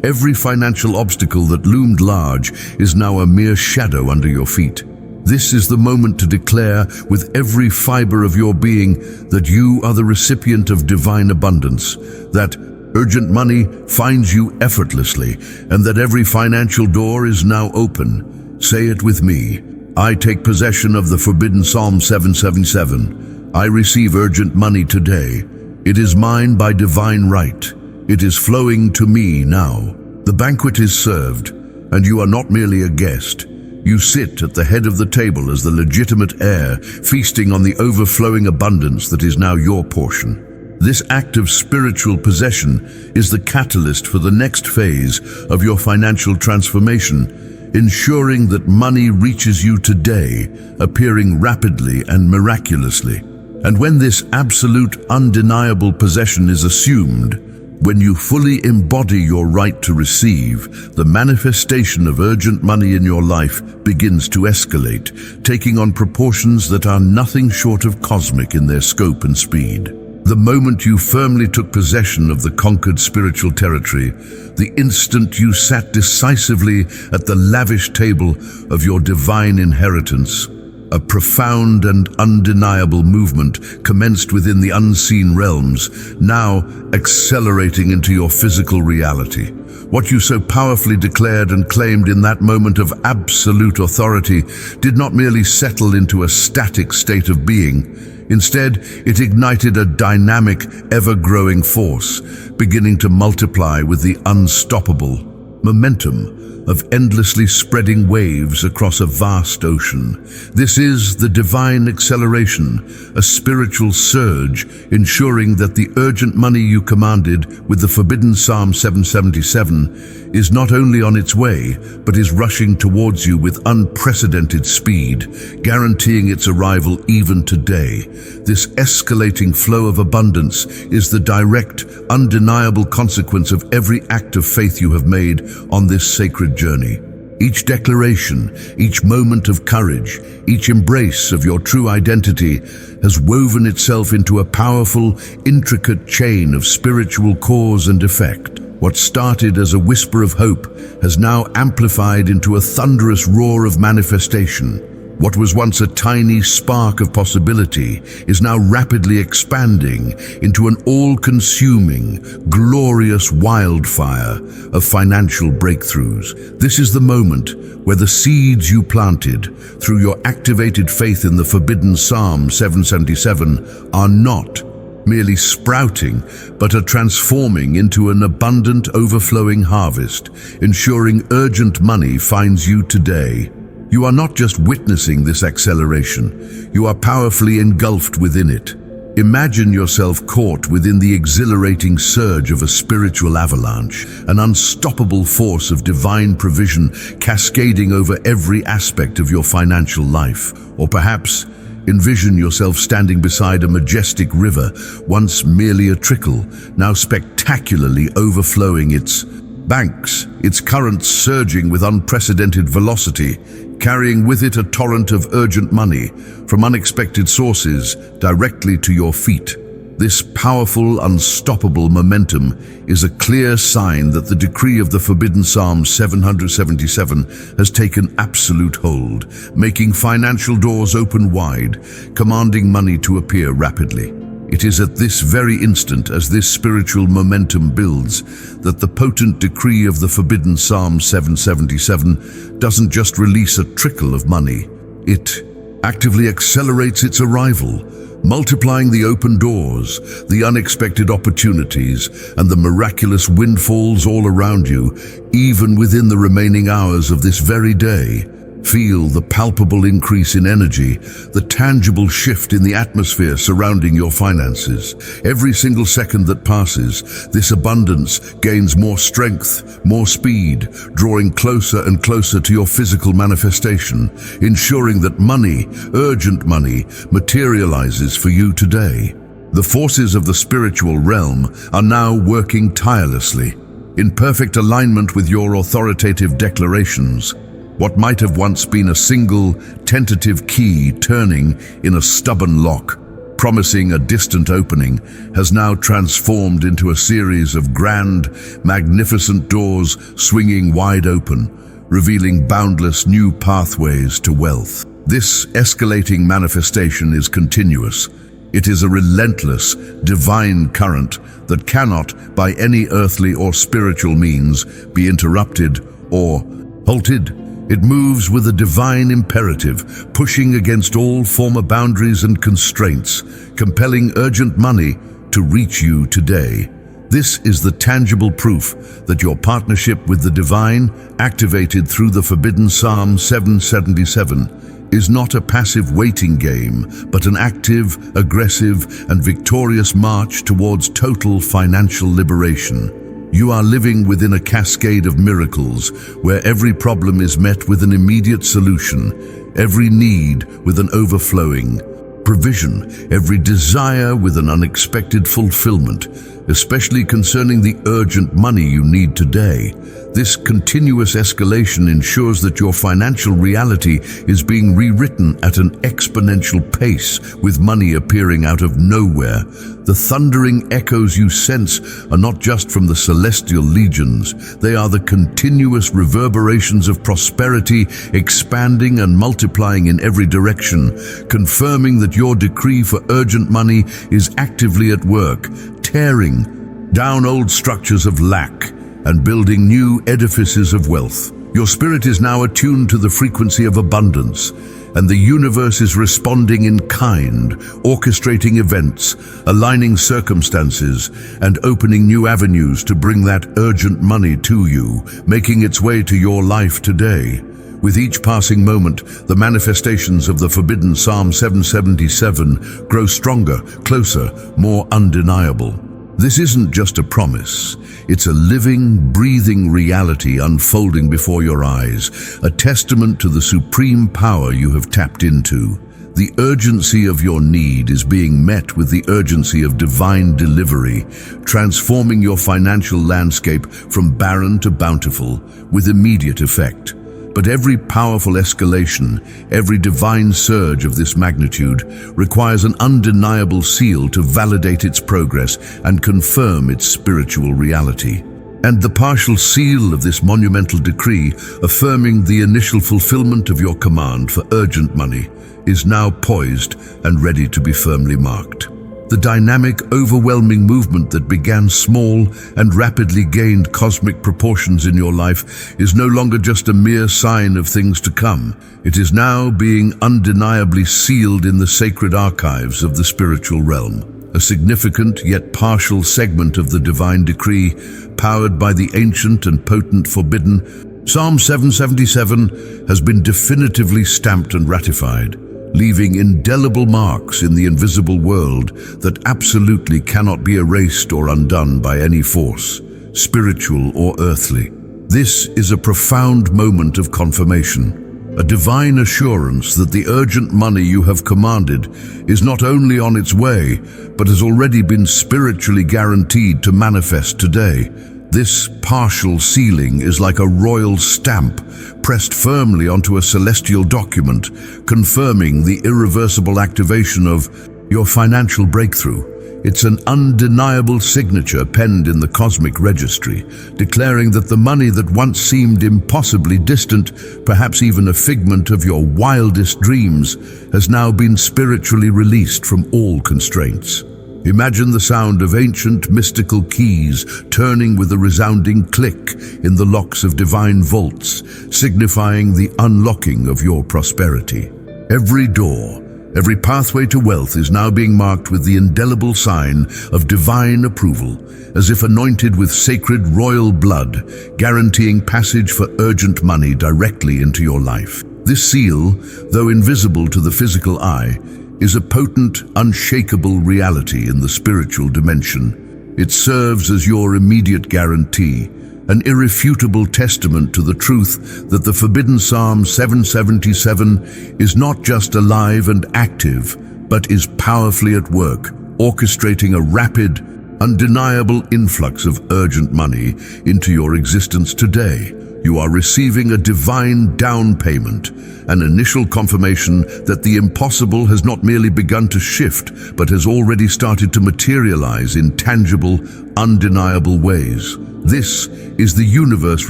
Every financial obstacle that loomed large is now a mere shadow under your feet. This is the moment to declare with every fiber of your being that you are the recipient of divine abundance, that urgent money finds you effortlessly, and that every financial door is now open. Say it with me. I take possession of the forbidden Psalm 777. I receive urgent money today. It is mine by divine right. It is flowing to me now. The banquet is served, and you are not merely a guest. You sit at the head of the table as the legitimate heir, feasting on the overflowing abundance that is now your portion. This act of spiritual possession is the catalyst for the next phase of your financial transformation, ensuring that money reaches you today, appearing rapidly and miraculously. And when this absolute, undeniable possession is assumed, when you fully embody your right to receive, the manifestation of urgent money in your life begins to escalate, taking on proportions that are nothing short of cosmic in their scope and speed. The moment you firmly took possession of the conquered spiritual territory, the instant you sat decisively at the lavish table of your divine inheritance, a profound and undeniable movement commenced within the unseen realms, now accelerating into your physical reality. What you so powerfully declared and claimed in that moment of absolute authority did not merely settle into a static state of being. Instead, it ignited a dynamic, ever-growing force, beginning to multiply with the unstoppable momentum of endlessly spreading waves across a vast ocean. This is the divine acceleration, a spiritual surge, ensuring that the urgent money you commanded with the forbidden Psalm 777 is not only on its way, but is rushing towards you with unprecedented speed, guaranteeing its arrival even today. This escalating flow of abundance is the direct, undeniable consequence of every act of faith you have made on this sacred journey. Each declaration, each moment of courage, each embrace of your true identity has woven itself into a powerful, intricate chain of spiritual cause and effect. What started as a whisper of hope has now amplified into a thunderous roar of manifestation. What was once a tiny spark of possibility is now rapidly expanding into an all-consuming, glorious wildfire of financial breakthroughs. This is the moment where the seeds you planted through your activated faith in the forbidden Psalm 777 are not merely sprouting, but are transforming into an abundant, overflowing harvest, ensuring urgent money finds you today. You are not just witnessing this acceleration, you are powerfully engulfed within it. Imagine yourself caught within the exhilarating surge of a spiritual avalanche, an unstoppable force of divine provision cascading over every aspect of your financial life. Or perhaps, envision yourself standing beside a majestic river, once merely a trickle, now spectacularly overflowing its banks, its currents surging with unprecedented velocity, carrying with it a torrent of urgent money from unexpected sources directly to your feet. This powerful, unstoppable momentum is a clear sign that the decree of the forbidden Psalm 777 has taken absolute hold, making financial doors open wide, commanding money to appear rapidly. It is at this very instant, as this spiritual momentum builds, that the potent decree of the forbidden Psalm 777 doesn't just release a trickle of money. It actively accelerates its arrival, multiplying the open doors, the unexpected opportunities, and the miraculous windfalls all around you, even within the remaining hours of this very day. Feel the palpable increase in energy, the tangible shift in the atmosphere surrounding your finances. Every single second that passes, this abundance gains more strength, more speed, drawing closer and closer to your physical manifestation, ensuring that money, urgent money, materializes for you today. The forces of the spiritual realm are now working tirelessly, in perfect alignment with your authoritative declarations. What might have once been a single, tentative key turning in a stubborn lock, promising a distant opening, has now transformed into a series of grand, magnificent doors swinging wide open, revealing boundless new pathways to wealth. This escalating manifestation is continuous. It is a relentless, divine current that cannot, by any earthly or spiritual means, be interrupted or halted. It moves with a divine imperative, pushing against all former boundaries and constraints, compelling urgent money to reach you today. This is the tangible proof that your partnership with the divine, activated through the forbidden Psalm 777, is not a passive waiting game, but an active, aggressive, and victorious march towards total financial liberation. You are living within a cascade of miracles, where every problem is met with an immediate solution, every need with an overflowing provision, every desire with an unexpected fulfillment, especially concerning the urgent money you need today. This continuous escalation ensures that your financial reality is being rewritten at an exponential pace, with money appearing out of nowhere. The thundering echoes you sense are not just from the celestial legions, they are the continuous reverberations of prosperity, expanding and multiplying in every direction, confirming that your decree for urgent money is actively at work, tearing down old structures of lack and building new edifices of wealth. Your spirit is now attuned to the frequency of abundance, and the universe is responding in kind, orchestrating events, aligning circumstances, and opening new avenues to bring that urgent money to you, making its way to your life today. With each passing moment, the manifestations of the forbidden Psalm 777 grow stronger, closer, more undeniable. This isn't just a promise, it's a living, breathing reality unfolding before your eyes, a testament to the supreme power you have tapped into. The urgency of your need is being met with the urgency of divine delivery, transforming your financial landscape from barren to bountiful with immediate effect. But every powerful escalation, every divine surge of this magnitude, requires an undeniable seal to validate its progress and confirm its spiritual reality. And the partial seal of this monumental decree, affirming the initial fulfillment of your command for urgent money, is now poised and ready to be firmly marked. The dynamic, overwhelming movement that began small and rapidly gained cosmic proportions in your life is no longer just a mere sign of things to come. It is now being undeniably sealed in the sacred archives of the spiritual realm. A significant yet partial segment of the divine decree, powered by the ancient and potent forbidden Psalm 777, has been definitively stamped and ratified, leaving indelible marks in the invisible world that absolutely cannot be erased or undone by any force, spiritual or earthly. This is a profound moment of confirmation, a divine assurance that the urgent money you have commanded is not only on its way, but has already been spiritually guaranteed to manifest today. This partial sealing is like a royal stamp pressed firmly onto a celestial document, confirming the irreversible activation of your financial breakthrough. It's an undeniable signature penned in the cosmic registry, declaring that the money that once seemed impossibly distant, perhaps even a figment of your wildest dreams, has now been spiritually released from all constraints. Imagine the sound of ancient mystical keys turning with a resounding click in the locks of divine vaults, signifying the unlocking of your prosperity. Every door, every pathway to wealth is now being marked with the indelible sign of divine approval, as if anointed with sacred royal blood, guaranteeing passage for urgent money directly into your life. This seal, though invisible to the physical eye, is a potent, unshakable reality in the spiritual dimension. It serves as your immediate guarantee, an irrefutable testament to the truth that the forbidden Psalm 777 is not just alive and active, but is powerfully at work, orchestrating a rapid, undeniable influx of urgent money into your existence today. You are receiving a divine down payment, an initial confirmation that the impossible has not merely begun to shift, but has already started to materialize in tangible, undeniable ways. This is the universe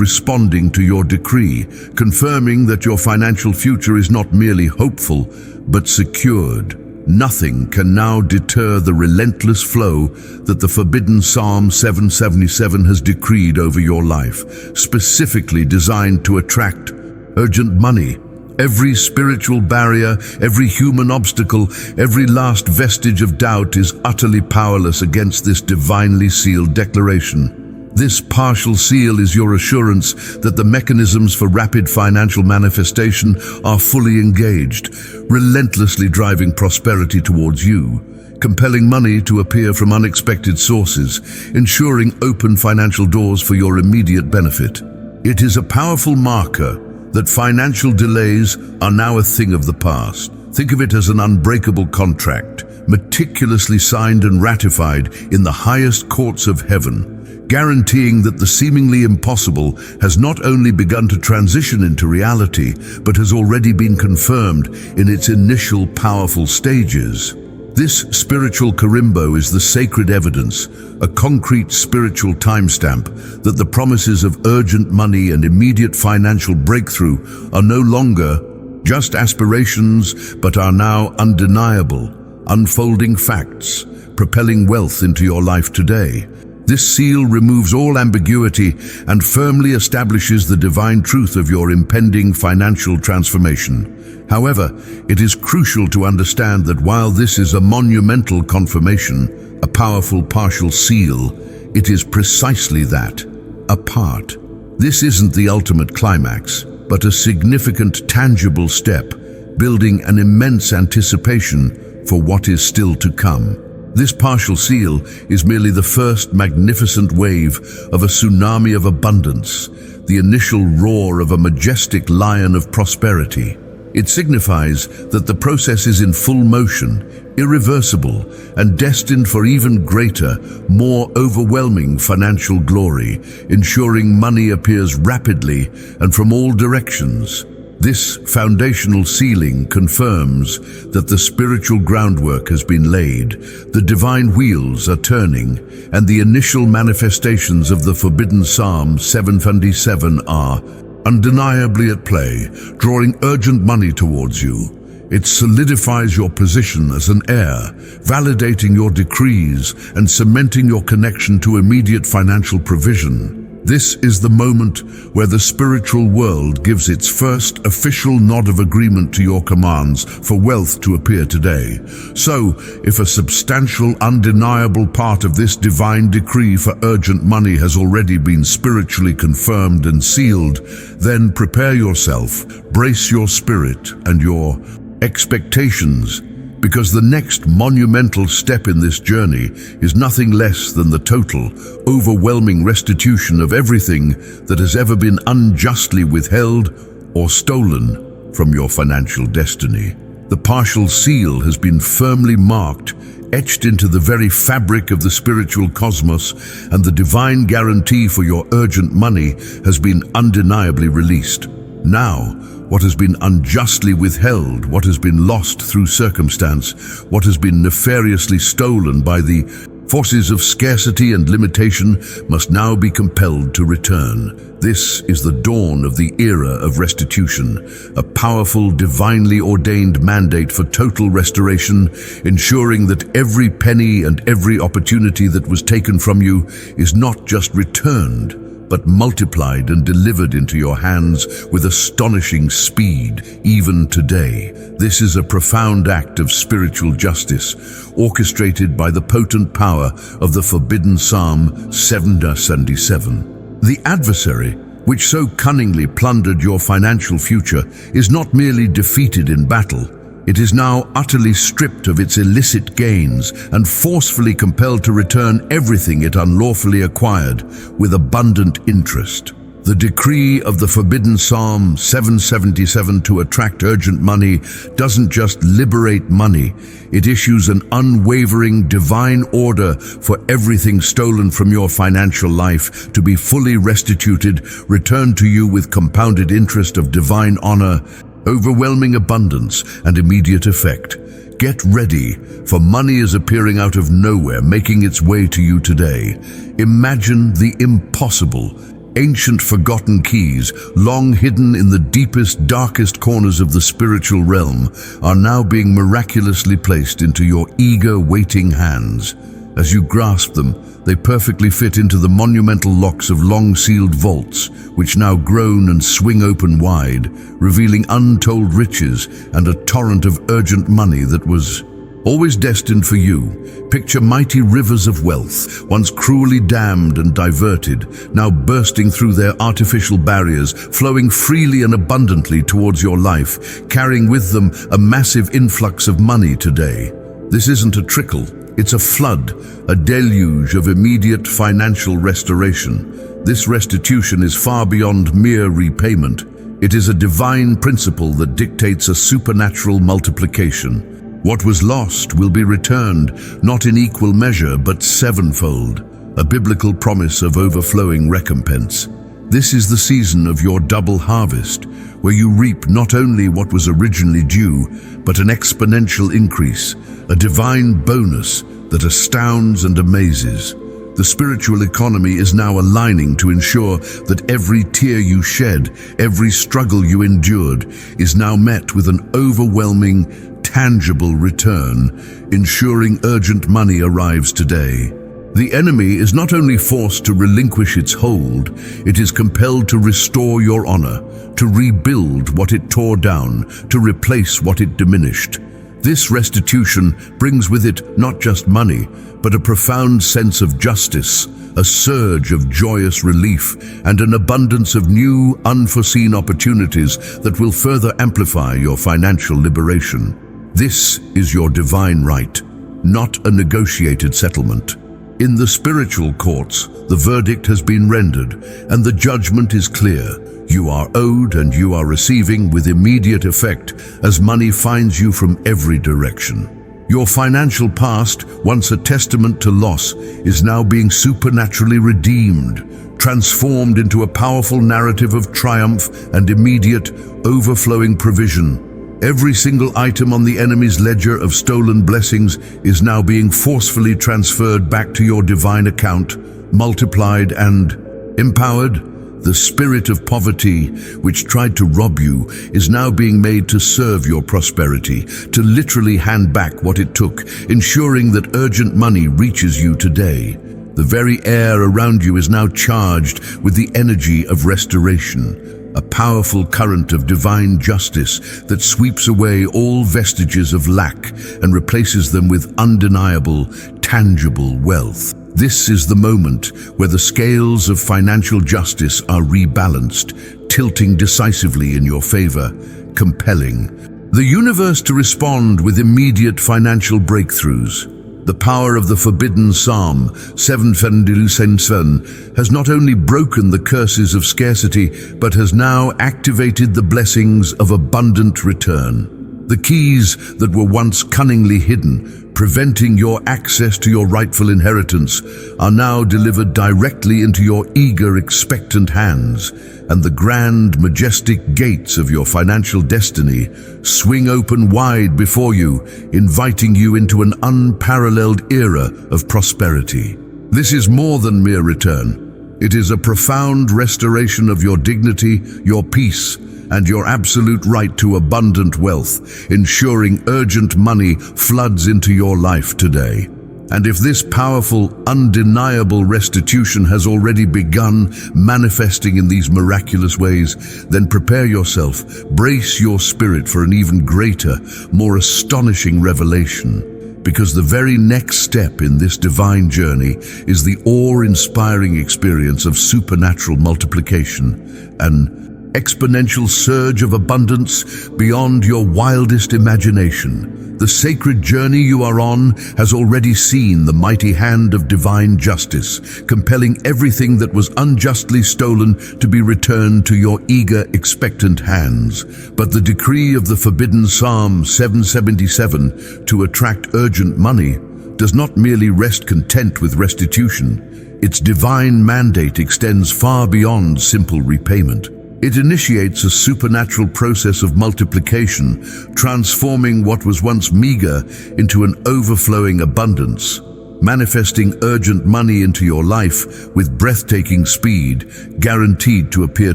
responding to your decree, confirming that your financial future is not merely hopeful, but secured. Nothing can now deter the relentless flow that the forbidden Psalm 777 has decreed over your life, specifically designed to attract urgent money. Every spiritual barrier, every human obstacle, every last vestige of doubt is utterly powerless against this divinely sealed declaration. This partial seal is your assurance that the mechanisms for rapid financial manifestation are fully engaged, relentlessly driving prosperity towards you, compelling money to appear from unexpected sources, ensuring open financial doors for your immediate benefit. It is a powerful marker that financial delays are now a thing of the past. Think of it as an unbreakable contract, meticulously signed and ratified in the highest courts of heaven, guaranteeing that the seemingly impossible has not only begun to transition into reality, but has already been confirmed in its initial powerful stages. This spiritual carimbo is the sacred evidence, a concrete spiritual timestamp that the promises of urgent money and immediate financial breakthrough are no longer just aspirations, but are now undeniable, unfolding facts, propelling wealth into your life today. This seal removes all ambiguity and firmly establishes the divine truth of your impending financial transformation. However, it is crucial to understand that while this is a monumental confirmation, a powerful partial seal, it is precisely that, a part. This isn't the ultimate climax, but a significant, tangible step, building an immense anticipation for what is still to come. This partial seal is merely the first magnificent wave of a tsunami of abundance, the initial roar of a majestic lion of prosperity. It signifies that the process is in full motion, irreversible, and destined for even greater, more overwhelming financial glory, ensuring money appears rapidly and from all directions. This foundational sealing confirms that the spiritual groundwork has been laid, the divine wheels are turning, and the initial manifestations of the forbidden Psalm 777 are undeniably at play, drawing urgent money towards you. It solidifies your position as an heir, validating your decrees and cementing your connection to immediate financial provision. This is the moment where the spiritual world gives its first official nod of agreement to your commands for wealth to appear today. So, if a substantial, undeniable part of this divine decree for urgent money has already been spiritually confirmed and sealed, then prepare yourself, brace your spirit and your expectations, because the next monumental step in this journey is nothing less than the total, overwhelming restitution of everything that has ever been unjustly withheld or stolen from your financial destiny. The partial seal has been firmly marked, etched into the very fabric of the spiritual cosmos, and the divine guarantee for your urgent money has been undeniably released. Now, what has been unjustly withheld, what has been lost through circumstance, what has been nefariously stolen by the forces of scarcity and limitation must now be compelled to return. This is the dawn of the era of restitution, a powerful, divinely ordained mandate for total restoration, ensuring that every penny and every opportunity that was taken from you is not just returned, but multiplied and delivered into your hands with astonishing speed, even today. This is a profound act of spiritual justice, orchestrated by the potent power of the forbidden Psalm 777. The adversary, which so cunningly plundered your financial future, is not merely defeated in battle. It is now utterly stripped of its illicit gains and forcefully compelled to return everything it unlawfully acquired with abundant interest. The decree of the forbidden Psalm 777 to attract urgent money doesn't just liberate money, it issues an unwavering divine order for everything stolen from your financial life to be fully restituted, returned to you with compounded interest of divine honor, overwhelming abundance, and immediate effect. Get ready, for money is appearing out of nowhere, making its way to you today. Imagine the impossible. Ancient forgotten keys, long hidden in the deepest, darkest corners of the spiritual realm, are now being miraculously placed into your eager, waiting hands. As you grasp them, they perfectly fit into the monumental locks of long-sealed vaults, which now groan and swing open wide, revealing untold riches and a torrent of urgent money that was always destined for you. Picture mighty rivers of wealth, once cruelly dammed and diverted, now bursting through their artificial barriers, flowing freely and abundantly towards your life, carrying with them a massive influx of money today. This isn't a trickle. It's a flood, a deluge of immediate financial restoration. This restitution is far beyond mere repayment. It is a divine principle that dictates a supernatural multiplication. What was lost will be returned, not in equal measure, but sevenfold, a biblical promise of overflowing recompense. This is the season of your double harvest, where you reap not only what was originally due, but an exponential increase, a divine bonus that astounds and amazes. The spiritual economy is now aligning to ensure that every tear you shed, every struggle you endured, is now met with an overwhelming, tangible return, ensuring urgent money arrives today. The enemy is not only forced to relinquish its hold, it is compelled to restore your honor, to rebuild what it tore down, to replace what it diminished. This restitution brings with it not just money, but a profound sense of justice, a surge of joyous relief, and an abundance of new, unforeseen opportunities that will further amplify your financial liberation. This is your divine right, not a negotiated settlement. In the spiritual courts, the verdict has been rendered, and the judgment is clear. You are owed and you are receiving with immediate effect as money finds you from every direction. Your financial past, once a testament to loss, is now being supernaturally redeemed, transformed into a powerful narrative of triumph and immediate, overflowing provision. Every single item on the enemy's ledger of stolen blessings is now being forcefully transferred back to your divine account, multiplied and empowered. The spirit of poverty, which tried to rob you, is now being made to serve your prosperity, to literally hand back what it took, ensuring that urgent money reaches you today. The very air around you is now charged with the energy of restoration, a powerful current of divine justice that sweeps away all vestiges of lack and replaces them with undeniable, tangible wealth. This is the moment where the scales of financial justice are rebalanced, tilting decisively in your favor, compelling the universe to respond with immediate financial breakthroughs. The power of the forbidden Psalm 777 has not only broken the curses of scarcity, but has now activated the blessings of abundant return. The keys that were once cunningly hidden, preventing your access to your rightful inheritance, are now delivered directly into your eager, expectant hands, and the grand, majestic gates of your financial destiny swing open wide before you, inviting you into an unparalleled era of prosperity. This is more than mere return. It is a profound restoration of your dignity, your peace, and your absolute right to abundant wealth, ensuring urgent money floods into your life today. And if this powerful, undeniable restitution has already begun manifesting in these miraculous ways, then prepare yourself, brace your spirit for an even greater, more astonishing revelation. Because the very next step in this divine journey is the awe-inspiring experience of supernatural multiplication, an exponential surge of abundance beyond your wildest imagination. The sacred journey you are on has already seen the mighty hand of divine justice, compelling everything that was unjustly stolen to be returned to your eager, expectant hands. But the decree of the forbidden Psalm 777 to attract urgent money does not merely rest content with restitution. Its divine mandate extends far beyond simple repayment. It initiates a supernatural process of multiplication, transforming what was once meager into an overflowing abundance, manifesting urgent money into your life with breathtaking speed, guaranteed to appear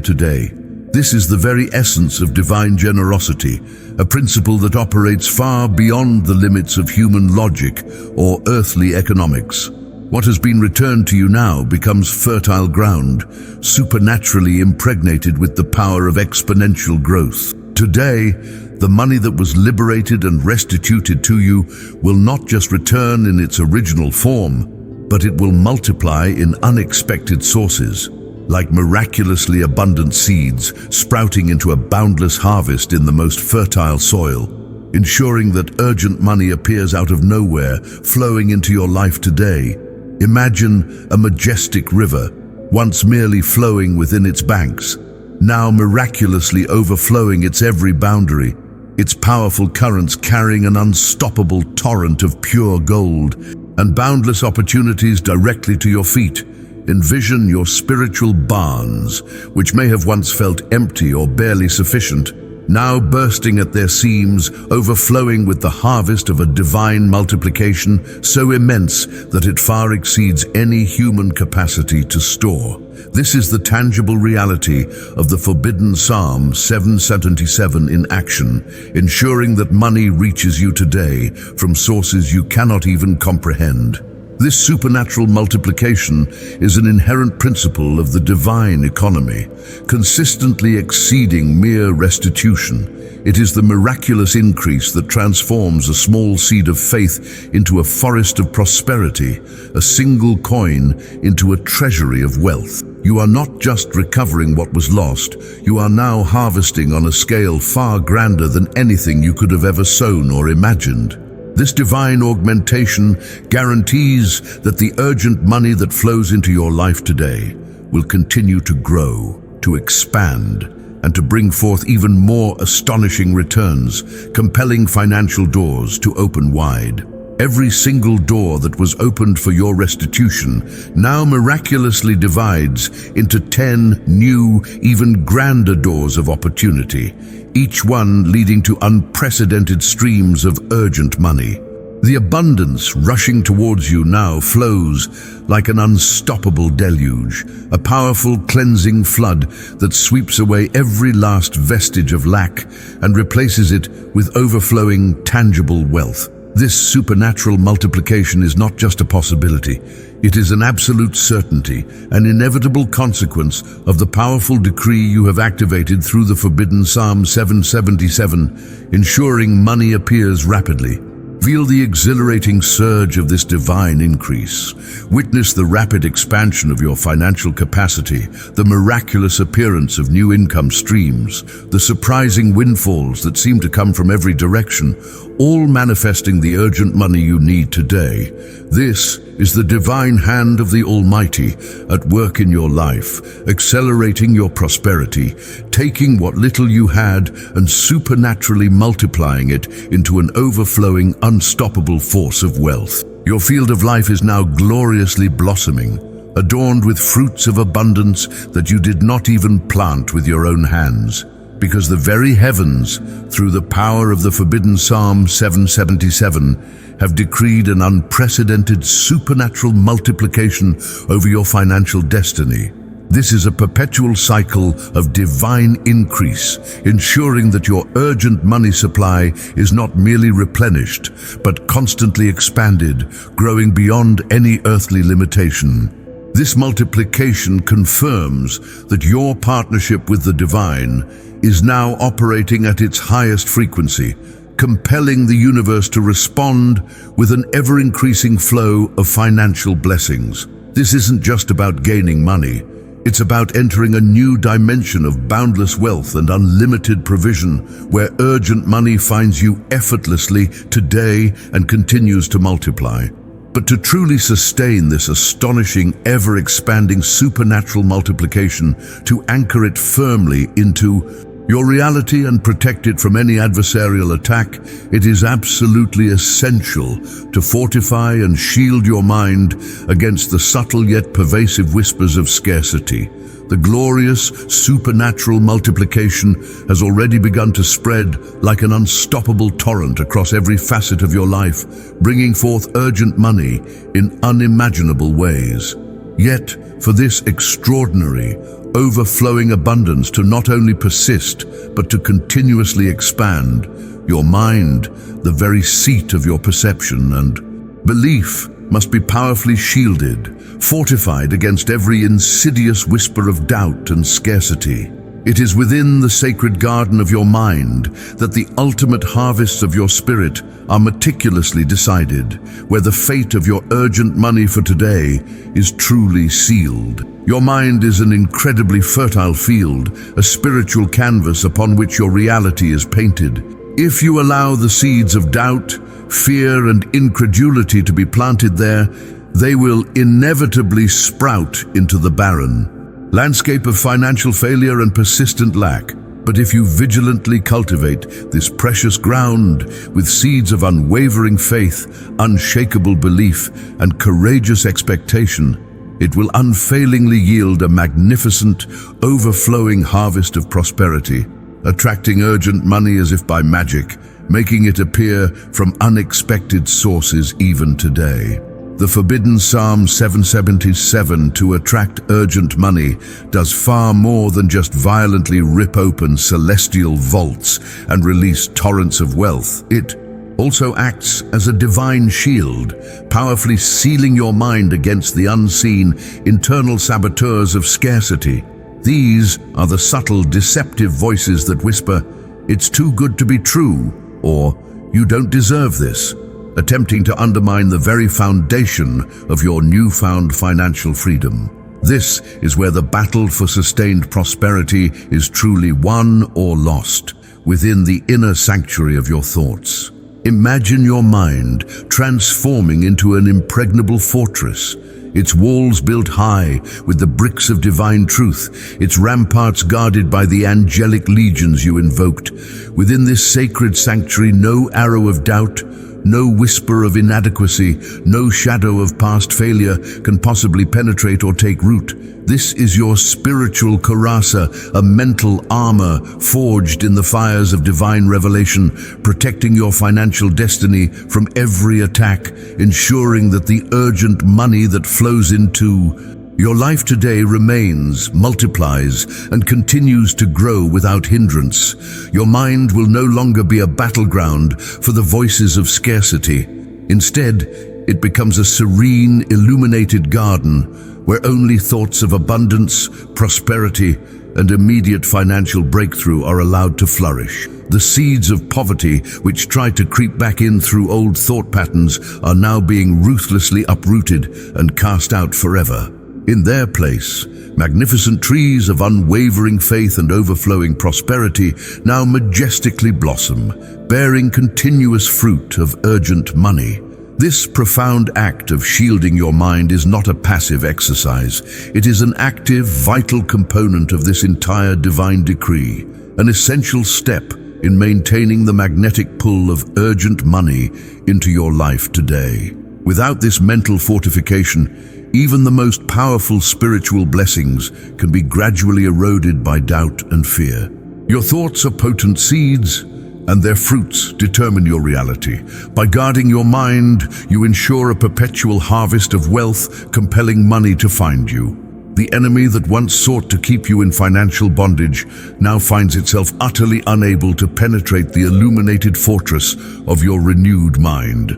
today. This is the very essence of divine generosity, a principle that operates far beyond the limits of human logic or earthly economics. What has been returned to you now becomes fertile ground, supernaturally impregnated with the power of exponential growth. Today, the money that was liberated and restituted to you will not just return in its original form, but it will multiply in unexpected sources, like miraculously abundant seeds sprouting into a boundless harvest in the most fertile soil, ensuring that urgent money appears out of nowhere, flowing into your life today. Imagine a majestic river, once merely flowing within its banks, now miraculously overflowing its every boundary, its powerful currents carrying an unstoppable torrent of pure gold and boundless opportunities directly to your feet. Envision your spiritual barns, which may have once felt empty or barely sufficient, now bursting at their seams, overflowing with the harvest of a divine multiplication so immense that it far exceeds any human capacity to store. This is the tangible reality of the forbidden Psalm 777 in action, ensuring that money reaches you today from sources you cannot even comprehend. This supernatural multiplication is an inherent principle of the divine economy, consistently exceeding mere restitution. It is the miraculous increase that transforms a small seed of faith into a forest of prosperity, a single coin into a treasury of wealth. You are not just recovering what was lost, you are now harvesting on a scale far grander than anything you could have ever sown or imagined. This divine augmentation guarantees that the urgent money that flows into your life today will continue to grow, to expand, and to bring forth even more astonishing returns, compelling financial doors to open wide. Every single door that was opened for your restitution now miraculously divides into 10 new, even grander doors of opportunity, each one leading to unprecedented streams of urgent money. The abundance rushing towards you now flows like an unstoppable deluge, a powerful cleansing flood that sweeps away every last vestige of lack and replaces it with overflowing, tangible wealth. This supernatural multiplication is not just a possibility, it is an absolute certainty, an inevitable consequence of the powerful decree you have activated through the forbidden Psalm 777, ensuring money appears rapidly. Feel the exhilarating surge of this divine increase. Witness the rapid expansion of your financial capacity, the miraculous appearance of new income streams, the surprising windfalls that seem to come from every direction, all manifesting the urgent money you need today. This is the divine hand of the Almighty at work in your life, accelerating your prosperity, taking what little you had and supernaturally multiplying it into an overflowing, unstoppable force of wealth. Your field of life is now gloriously blossoming, adorned with fruits of abundance that you did not even plant with your own hands, because the very heavens, through the power of the forbidden Psalm 777, have decreed an unprecedented supernatural multiplication over your financial destiny. This is a perpetual cycle of divine increase, ensuring that your urgent money supply is not merely replenished, but constantly expanded, growing beyond any earthly limitation. This multiplication confirms that your partnership with the divine is now operating at its highest frequency, compelling the universe to respond with an ever-increasing flow of financial blessings. This isn't just about gaining money. It's about entering a new dimension of boundless wealth and unlimited provision, where urgent money finds you effortlessly today and continues to multiply. But to truly sustain this astonishing, ever-expanding supernatural multiplication, to anchor it firmly into your reality and protect it from any adversarial attack, it is absolutely essential to fortify and shield your mind against the subtle yet pervasive whispers of scarcity. The glorious supernatural multiplication has already begun to spread like an unstoppable torrent across every facet of your life, bringing forth urgent money in unimaginable ways. Yet, for this extraordinary, overflowing abundance to not only persist, but to continuously expand, your mind, the very seat of your perception and belief, must be powerfully shielded, fortified against every insidious whisper of doubt and scarcity. It is within the sacred garden of your mind that the ultimate harvests of your spirit are meticulously decided, where the fate of your urgent money for today is truly sealed. Your mind is an incredibly fertile field, a spiritual canvas upon which your reality is painted. If you allow the seeds of doubt, fear, and incredulity to be planted there, they will inevitably sprout into the barren landscape of financial failure and persistent lack. But if you vigilantly cultivate this precious ground with seeds of unwavering faith, unshakable belief, and courageous expectation, it will unfailingly yield a magnificent, overflowing harvest of prosperity, attracting urgent money as if by magic, making it appear from unexpected sources even today. The forbidden Psalm 777 to attract urgent money does far more than just violently rip open celestial vaults and release torrents of wealth. It also acts as a divine shield, powerfully sealing your mind against the unseen internal saboteurs of scarcity. These are the subtle, deceptive voices that whisper, "It's too good to be true," or "You don't deserve this," attempting to undermine the very foundation of your newfound financial freedom. This is where the battle for sustained prosperity is truly won or lost, within the inner sanctuary of your thoughts. Imagine your mind transforming into an impregnable fortress, its walls built high with the bricks of divine truth, its ramparts guarded by the angelic legions you invoked. Within this sacred sanctuary, no arrow of doubt, no whisper of inadequacy, no shadow of past failure can possibly penetrate or take root. This is your spiritual coraza, a mental armor forged in the fires of divine revelation, protecting your financial destiny from every attack, ensuring that the urgent money that flows into your life today remains, multiplies, and continues to grow without hindrance. Your mind will no longer be a battleground for the voices of scarcity. Instead, it becomes a serene, illuminated garden where only thoughts of abundance, prosperity, and immediate financial breakthrough are allowed to flourish. The seeds of poverty, which tried to creep back in through old thought patterns, are now being ruthlessly uprooted and cast out forever. In their place, magnificent trees of unwavering faith and overflowing prosperity now majestically blossom, bearing continuous fruit of urgent money. This profound act of shielding your mind is not a passive exercise. It is an active, vital component of this entire divine decree, an essential step in maintaining the magnetic pull of urgent money into your life today. Without this mental fortification, even the most powerful spiritual blessings can be gradually eroded by doubt and fear. Your thoughts are potent seeds, and their fruits determine your reality. By guarding your mind, you ensure a perpetual harvest of wealth, compelling money to find you. The enemy that once sought to keep you in financial bondage now finds itself utterly unable to penetrate the illuminated fortress of your renewed mind.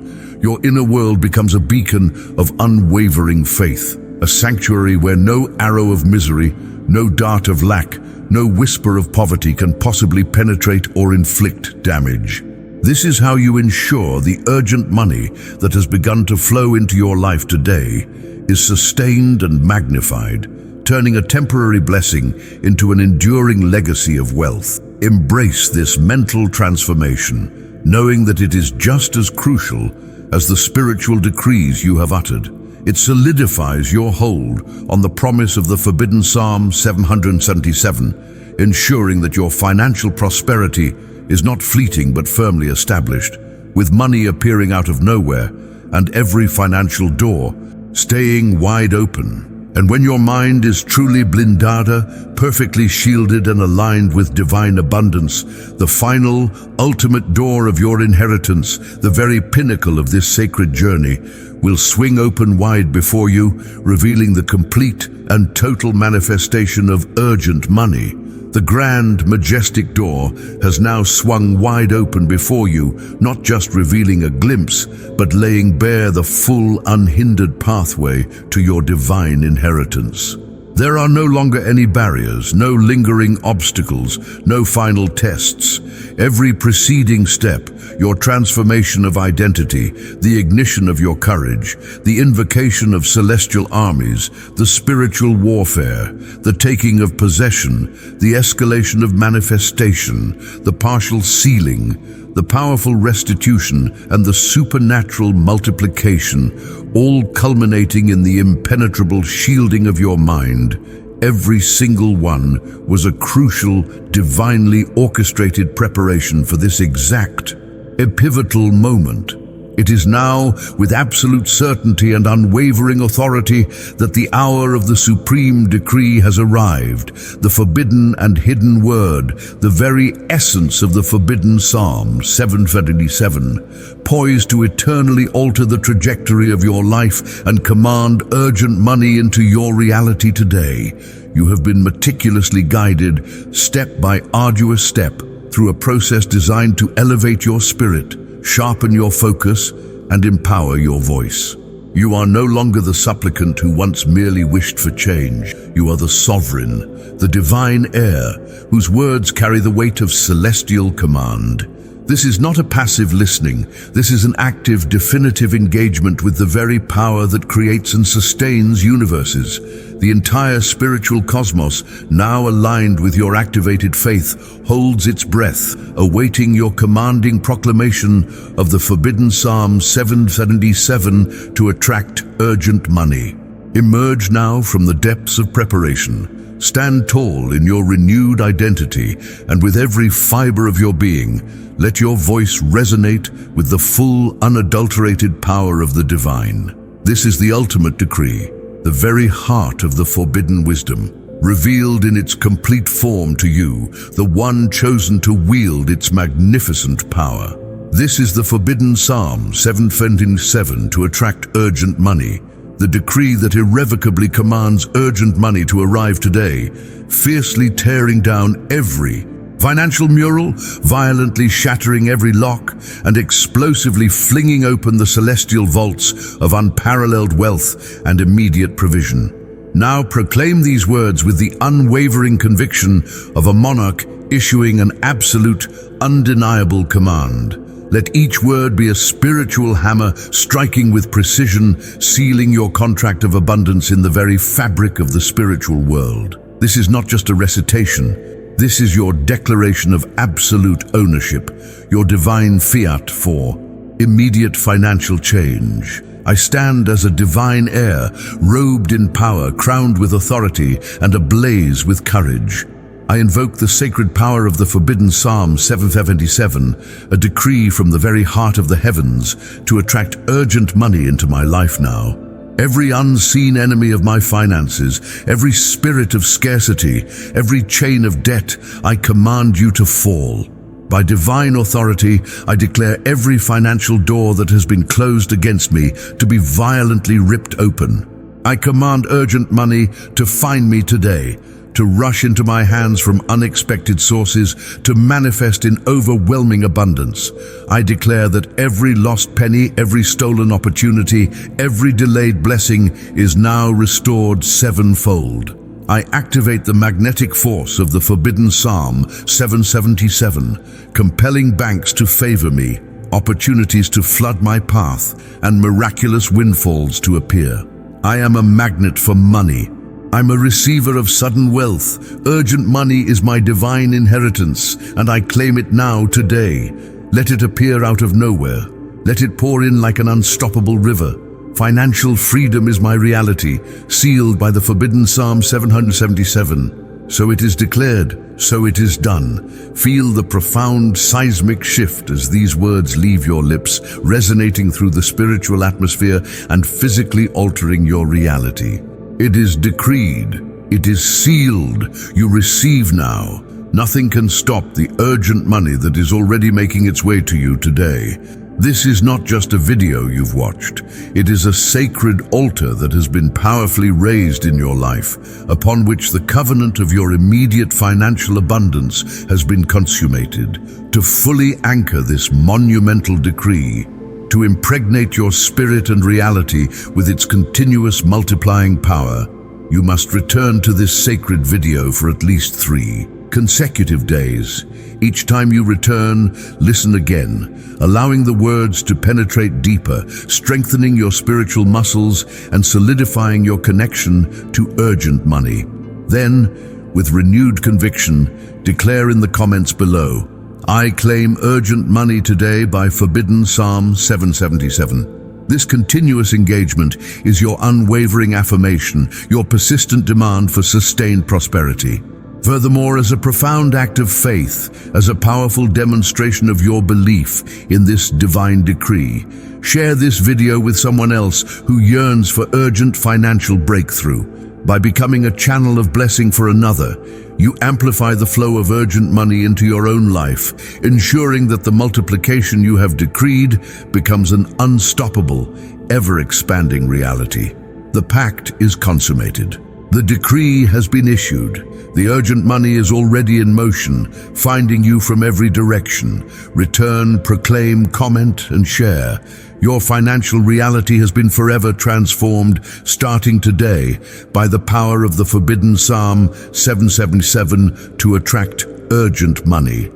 Your inner world becomes a beacon of unwavering faith, a sanctuary where no arrow of misery, no dart of lack, no whisper of poverty can possibly penetrate or inflict damage. This is how you ensure the urgent money that has begun to flow into your life today is sustained and magnified, turning a temporary blessing into an enduring legacy of wealth. Embrace this mental transformation, knowing that it is just as crucial as the spiritual decrees you have uttered. It solidifies your hold on the promise of the forbidden Psalm 777, ensuring that your financial prosperity is not fleeting but firmly established, with money appearing out of nowhere and every financial door staying wide open. And when your mind is truly blindada, perfectly shielded and aligned with divine abundance, the final, ultimate door of your inheritance, the very pinnacle of this sacred journey, will swing open wide before you, revealing the complete and total manifestation of urgent money. The grand, majestic door has now swung wide open before you, not just revealing a glimpse, but laying bare the full, unhindered pathway to your divine inheritance. There are no longer any barriers, no lingering obstacles, no final tests. Every preceding step, your transformation of identity, the ignition of your courage, the invocation of celestial armies, the spiritual warfare, the taking of possession, the escalation of manifestation, the partial sealing, the powerful restitution, and the supernatural multiplication, all culminating in the impenetrable shielding of your mind. Every single one was a crucial, divinely orchestrated preparation for this exact, a pivotal moment. It is now, with absolute certainty and unwavering authority, that the hour of the supreme decree has arrived, the forbidden and hidden word, the very essence of the forbidden Psalm 777, poised to eternally alter the trajectory of your life and command urgent money into your reality today. You have been meticulously guided, step by arduous step, through a process designed to elevate your spirit, sharpen your focus, and empower your voice. You are no longer the supplicant who once merely wished for change. You are the sovereign, the divine heir, whose words carry the weight of celestial command. This is not a passive listening. This is an active, definitive engagement with the very power that creates and sustains universes. The entire spiritual cosmos, now aligned with your activated faith, holds its breath, awaiting your commanding proclamation of the forbidden Psalm 777 to attract urgent money. Emerge now from the depths of preparation. Stand tall in your renewed identity, and with every fiber of your being, let your voice resonate with the full, unadulterated power of the divine. This is the ultimate decree, the very heart of the forbidden wisdom, revealed in its complete form to you, the one chosen to wield its magnificent power. This is the forbidden Psalm 777 to attract urgent money, the decree that irrevocably commands urgent money to arrive today, fiercely tearing down every financial mural, violently shattering every lock, and explosively flinging open the celestial vaults of unparalleled wealth and immediate provision. Now proclaim these words with the unwavering conviction of a monarch issuing an absolute, undeniable command. Let each word be a spiritual hammer striking with precision, sealing your contract of abundance in the very fabric of the spiritual world. This is not just a recitation. This is your declaration of absolute ownership, your divine fiat for immediate financial change. I stand as a divine heir, robed in power, crowned with authority, and ablaze with courage. I invoke the sacred power of the forbidden Psalm 777, a decree from the very heart of the heavens, to attract urgent money into my life now. Every unseen enemy of my finances, every spirit of scarcity, every chain of debt, I command you to fall. By divine authority, I declare every financial door that has been closed against me to be violently ripped open. I command urgent money to find me today, to rush into my hands from unexpected sources, to manifest in overwhelming abundance. I declare that every lost penny, every stolen opportunity, every delayed blessing is now restored sevenfold. I activate the magnetic force of the forbidden Psalm 777, compelling banks to favor me, opportunities to flood my path, and miraculous windfalls to appear. I am a magnet for money. I'm a receiver of sudden wealth. Urgent money is my divine inheritance, and I claim it now today. Let it appear out of nowhere. Let it pour in like an unstoppable river. Financial freedom is my reality, sealed by the forbidden Psalm 777. So it is declared, so it is done. Feel the profound seismic shift as these words leave your lips, resonating through the spiritual atmosphere and physically altering your reality. It is decreed. It is sealed. You receive now. Nothing can stop the urgent money that is already making its way to you today. This is not just a video you've watched. It is a sacred altar that has been powerfully raised in your life, upon which the covenant of your immediate financial abundance has been consummated. To fully anchor this monumental decree, to impregnate your spirit and reality with its continuous multiplying power, you must return to this sacred video for at least 3 consecutive days. Each time you return, listen again, allowing the words to penetrate deeper, strengthening your spiritual muscles and solidifying your connection to urgent money. Then, with renewed conviction, declare in the comments below, I claim urgent money today by forbidden Psalm 777. This continuous engagement is your unwavering affirmation, your persistent demand for sustained prosperity. Furthermore, as a profound act of faith, as a powerful demonstration of your belief in this divine decree, share this video with someone else who yearns for urgent financial breakthrough. By becoming a channel of blessing for another, you amplify the flow of urgent money into your own life, ensuring that the multiplication you have decreed becomes an unstoppable, ever-expanding reality. The pact is consummated. The decree has been issued. The urgent money is already in motion, finding you from every direction. Return, proclaim, comment, and share. Your financial reality has been forever transformed, starting today, by the power of the forbidden Psalm 777 to attract urgent money.